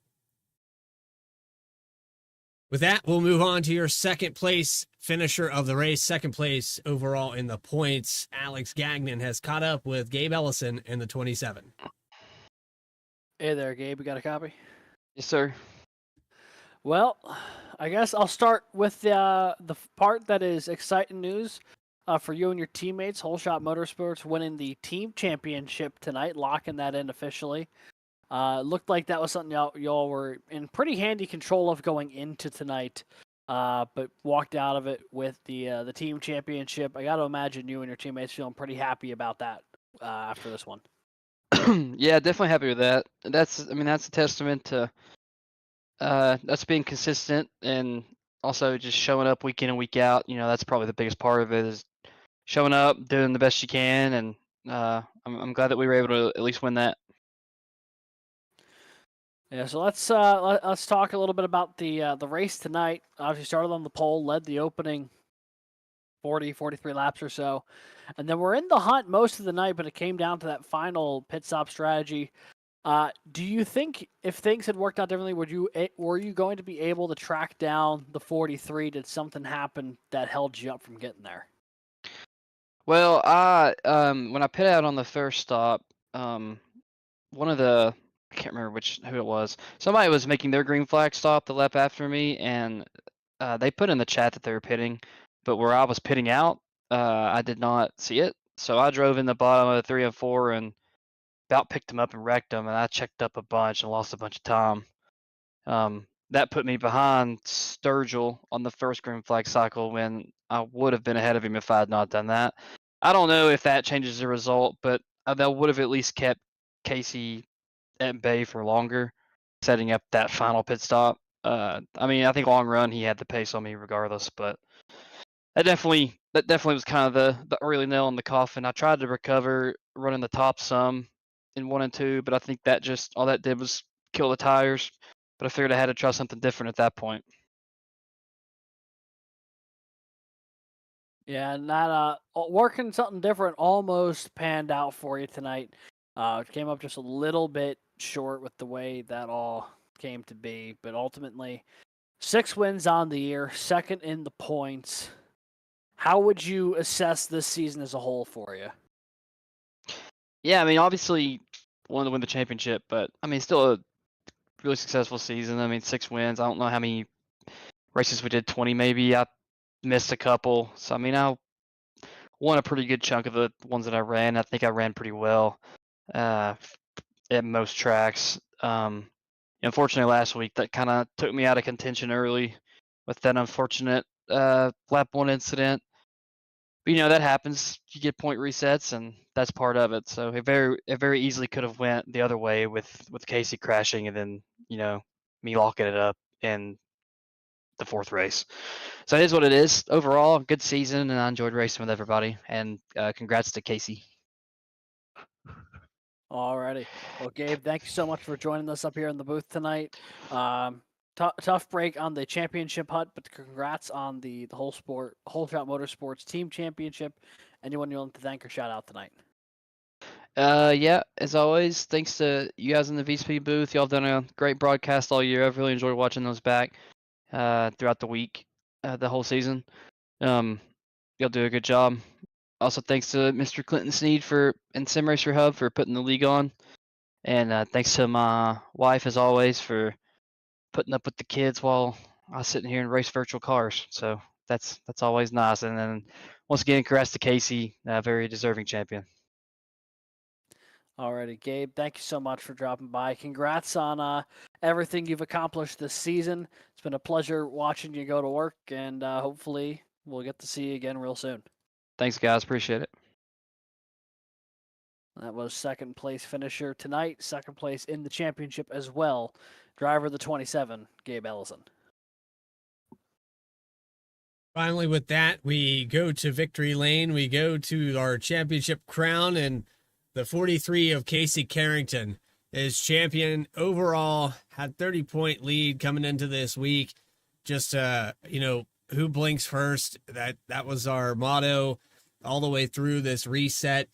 With that, we'll move on to your 2nd place finisher of the race, 2nd place overall in the points. Alex Gagnon has caught up with Gabe Ellison in the 27. Hey there, Gabe. You got a copy? Yes, sir. Well, I guess I'll start with the part that is exciting news for you and your teammates. Whole Shot Motorsports winning the team championship tonight, locking that in officially. Looked like that was something y'all were in pretty handy control of going into tonight, but walked out of it with the team championship. I got to imagine you and your teammates feeling pretty happy about that after this one. Yeah, definitely happy with that. That's a testament to us being consistent, and also just showing up week in and week out. That's probably the biggest part of it, is showing up, doing the best you can, and I'm glad that we were able to at least win that. Yeah, so let's talk a little bit about the race tonight. Obviously started on the pole, led the opening 43 laps or so, and then we're in the hunt most of the night, but it came down to that final pit stop strategy. Do you think if things had worked out differently, were you going to be able to track down the 43? Did something happen that held you up from getting there? Well, when I pit out on the first stop, one of the, I can't remember who it was. Somebody was making their green flag stop the lap after me, and they put in the chat that they were pitting, but where I was pitting out, I did not see it. So I drove in the bottom of the 3 and 4 and about picked them up and wrecked them, and I checked up a bunch and lost a bunch of time. That put me behind Sturgill on the first green flag cycle, when I would have been ahead of him if I had not done that. I don't know if that changes the result, but that would have at least kept Casey at bay for longer, setting up that final pit stop. I think long run he had the pace on me regardless, but that definitely was kind of the early nail in the coffin. I tried to recover running the top some in 1 and 2, but I think that just all that did was kill the tires. But I figured I had to try something different at that point. Yeah, and that working something different almost panned out for you tonight. It came up just a little bit short with the way that all came to be. But ultimately, 6 wins on the year, second in the points. How would you assess this season as a whole for you? Yeah, I mean, obviously wanted to win the championship, but I mean, still a really successful season. I mean, 6 wins. I don't know how many races we did, 20 maybe. I missed a couple, so I mean, I won a pretty good chunk of the ones that I ran. I think I ran pretty well at most tracks. Unfortunately, last week that kind of took me out of contention early with that unfortunate lap 1 incident. But, that happens. You get point resets, and that's part of it. So it very easily could have went the other way with Casey crashing and then me locking it up in the 4th race. So it is what it is. Overall, good season, and I enjoyed racing with everybody. And congrats to Casey. Alrighty. Well, Gabe, thank you so much for joining us up here in the booth tonight. Tough break on the championship hunt, but congrats on the whole shot motorsports team championship. Anyone you want to thank or shout out tonight? Yeah, as always, thanks to you guys in the VSP booth. Y'all have done a great broadcast all year. I've really enjoyed watching those back throughout the week, the whole season. Y'all do a good job. Also, thanks to Mr. Clinton Sneed and Sim Racer Hub for putting the league on. And thanks to my wife, as always, for putting up with the kids while I was sitting here and race virtual cars. So that's always nice. And then once again, congrats to Casey, a very deserving champion. Alrighty, Gabe, thank you so much for dropping by. Congrats on everything you've accomplished this season. It's been a pleasure watching you go to work, and hopefully we'll get to see you again real soon. Thanks, guys. Appreciate it. That was second place finisher tonight, second place in the championship as well. Driver of the 27, Gabe Ellison. Finally, with that, we go to victory lane. We go to our championship crown, and the 43 of Casey Carrington is champion overall. Had 30-point lead coming into this week. Just who blinks first? That was our motto all the way through this reset.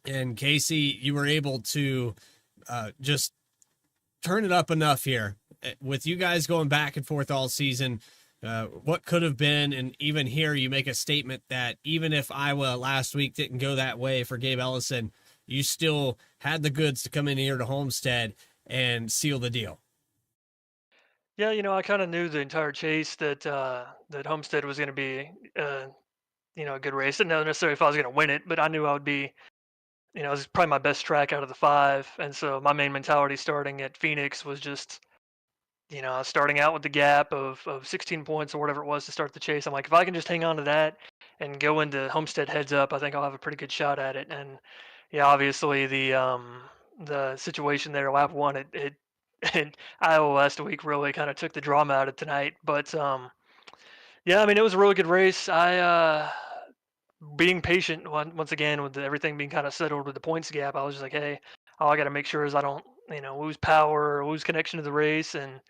And Casey, you were able to just turn it up enough here with you guys going back and forth all season. What could have been, and even here you make a statement that even if Iowa last week didn't go that way for Gabe Ellison, you still had the goods to come in here to Homestead and seal the deal. Yeah, I kind of knew the entire chase that Homestead was going to be, a good race. Didn't know necessarily if I was going to win it, but I knew I would be. It was probably my best track out of the 5, and so my main mentality starting at Phoenix was just, starting out with the gap of 16 points or whatever it was to start the chase. I'm like, if I can just hang on to that and go into Homestead heads up, I think I'll have a pretty good shot at it. And yeah, obviously the situation there, lap 1, it Iowa last week really kind of took the drama out of tonight. But yeah, I mean, it was a really good race. I being patient once again with everything being kind of settled with the points gap. I was just like, hey, all I got to make sure is I don't lose power or lose connection to the race and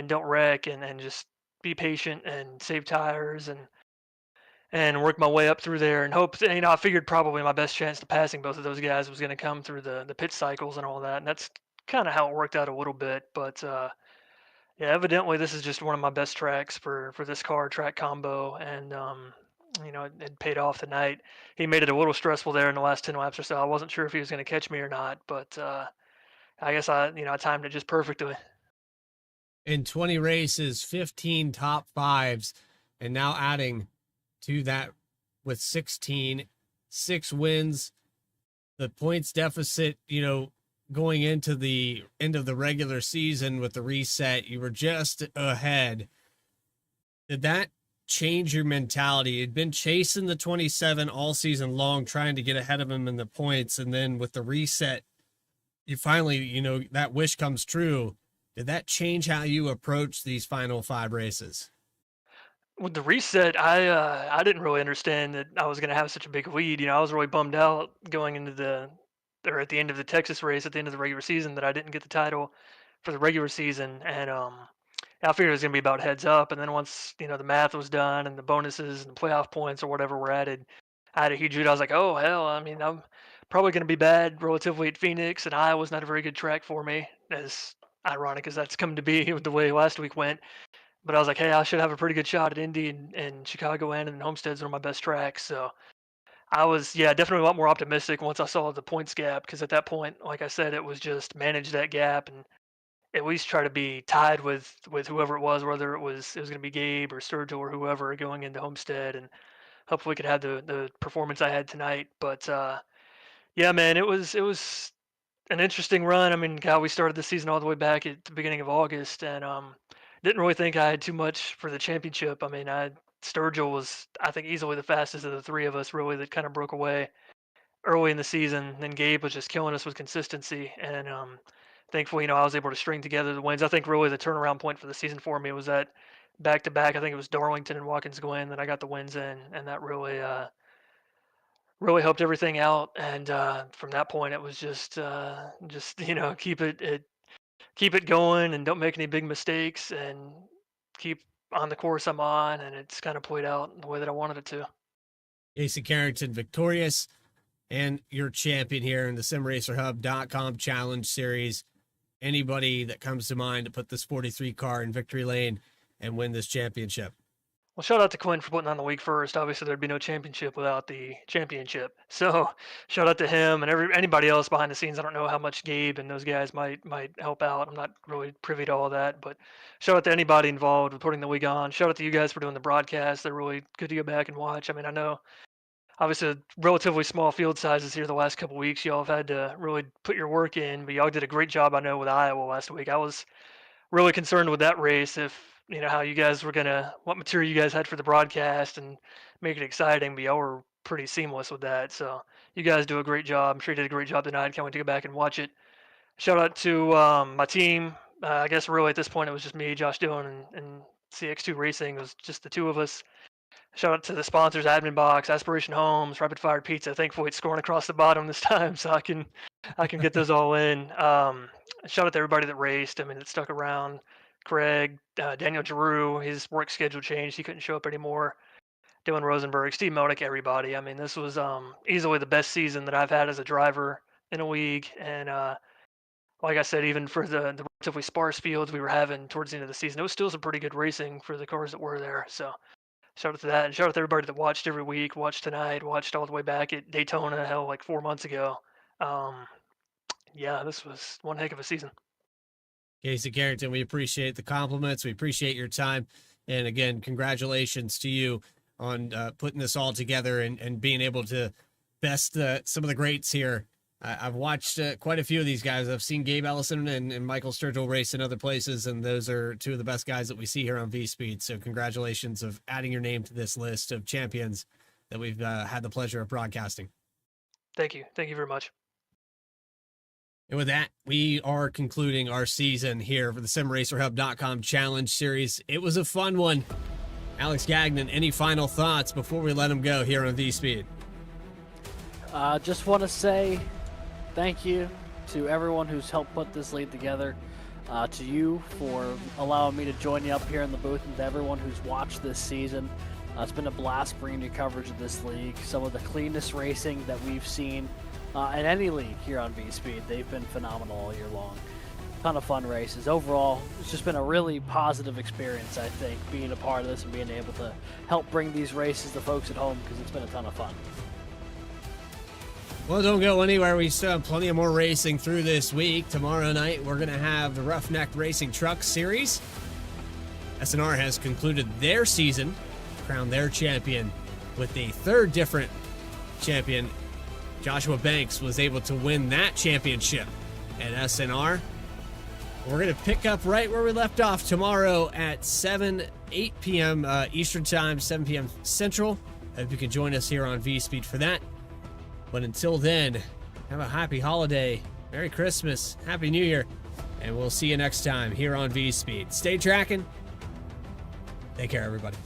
don't wreck and just be patient and save tires and work my way up through there and hope. I figured probably my best chance to passing both of those guys was going to come through the pit cycles and all that, and that's kind of how it worked out a little bit. But yeah, evidently this is just one of my best tracks for this car track combo, and it paid off tonight. He made it a little stressful there in the last 10 laps or so. I wasn't sure if he was going to catch me or not, but I guess I timed it just perfectly. In 20 races, 15 top 5s, and now adding to that with 16, 6 wins. The points deficit, going into the end of the regular season with the reset, you were just ahead. Did that change your mentality? You'd been chasing the 27 all season long, trying to get ahead of him in the points, and then with the reset, you finally, that wish comes true. Did that change how you approach these final 5 races? With the reset, I didn't really understand that I was going to have such a big lead. I was really bummed out going into at the end of the Texas race at the end of the regular season that I didn't get the title for the regular season, and I figured it was going to be about heads up. And then once the math was done and the bonuses and the playoff points or whatever were added, I had a huge lead. I was like, oh hell, I mean, I'm probably going to be bad relatively at Phoenix, and Iowa's not a very good track for me, as ironic as that's come to be with the way last week went. But I was like, hey, I should have a pretty good shot at Indy and Chicagoland, and Homestead's one of my best tracks. So I was, yeah, definitely a lot more optimistic once I saw the points gap, because at that point, like I said, it was just manage that gap and at least try to be tied with whoever it was, whether it was going to be Gabe or Sturgill or whoever going into Homestead, and hopefully we could have the performance I had tonight. But yeah, man, it was an interesting run. I mean, God, we started the season all the way back at the beginning of August, and didn't really think I had too much for the championship. I mean, Sturgill was, I think, easily the fastest of the three of us, really, that kind of broke away early in the season. Then Gabe was just killing us with consistency, and thankfully, I was able to string together the wins. I think really the turnaround point for the season for me was that back to back. I think it was Darlington and Watkins Glen that I got the wins in, and that really helped everything out. And from that point, it was just keep it going and don't make any big mistakes and keep on the course I'm on. And it's kind of played out the way that I wanted it to. Casey Carrington victorious and your champion here in the SimRacerHub.com Challenge Series. Anybody that comes to mind to put this 43 car in victory lane and win this championship? Well, shout out to Quinn for putting on the week first. Obviously, there'd be no championship without the championship. So, shout out to him and anybody else behind the scenes. I don't know how much Gabe and those guys might help out. I'm not really privy to all that, but shout out to anybody involved with putting the week on. Shout out to you guys for doing the broadcast. They're really good to go back and watch. I mean, I know obviously relatively small field sizes here the last couple weeks. Y'all have had to really put your work in, but y'all did a great job. I know with Iowa last week. I was really concerned with that race, if how you guys were gonna, what material you guys had for the broadcast and make it exciting, but y'all were pretty seamless with that. So you guys do a great job. I'm sure you did a great job tonight. Can't wait to go back and watch it. Shout out to my team. I guess really at this point it was just me, Josh Dillon, and CX2 Racing. It was just the two of us. Shout out to the sponsors, Admin Box, Aspiration Homes, Rapid Fire Pizza. Thankfully it's scoring across the bottom this time, so I can get those all in. Shout out to everybody that raced. I mean, that stuck around. Craig, Daniel Giroux, his work schedule changed. He couldn't show up anymore. Dylan Rosenberg, Steve Modick, everybody. I mean, this was easily the best season that I've had as a driver in a league. And like I said, even for the relatively sparse fields we were having towards the end of the season, it was still some pretty good racing for the cars that were there. So shout out to that. And shout out to everybody that watched every week, watched tonight, watched all the way back at Daytona, hell, like 4 months ago. Yeah, this was one heck of a season. Casey Carrington, we appreciate the compliments. We appreciate your time. And again, congratulations to you on putting this all together and being able to best some of the greats here. I've watched quite a few of these guys. I've seen Gabe Ellison and Michael Sturgill race in other places, and those are two of the best guys that we see here on V-Speed. So congratulations of adding your name to this list of champions that we've had the pleasure of broadcasting. Thank you. Thank you very much. And with that, we are concluding our season here for the SimRacerHub.com Challenge Series. It was a fun one. Alex Gagnon, any final thoughts before we let him go here on V-Speed? Just want to say thank you to everyone who's helped put this league together. To you for allowing me to join you up here in the booth, and to everyone who's watched this season. It's been a blast bringing you coverage of this league. Some of the cleanest racing that we've seen in any league here on V-Speed. They've been phenomenal all year long. Ton of fun races. Overall, it's just been a really positive experience, I think, being a part of this and being able to help bring these races to folks at home, because it's been a ton of fun. Well, don't go anywhere. We still have plenty of more racing through this week. Tomorrow night, we're going to have the Roughneck Racing Truck Series. SNR has concluded their season, crowned their champion with a third different champion. Joshua Banks was able to win that championship at SNR. We're going to pick up right where we left off tomorrow at 8 p.m. Eastern Time, 7 p.m. Central. Hope you can join us here on V-Speed for that. But until then, have a happy holiday, Merry Christmas, Happy New Year, and we'll see you next time here on V-Speed. Stay tracking. Take care, everybody.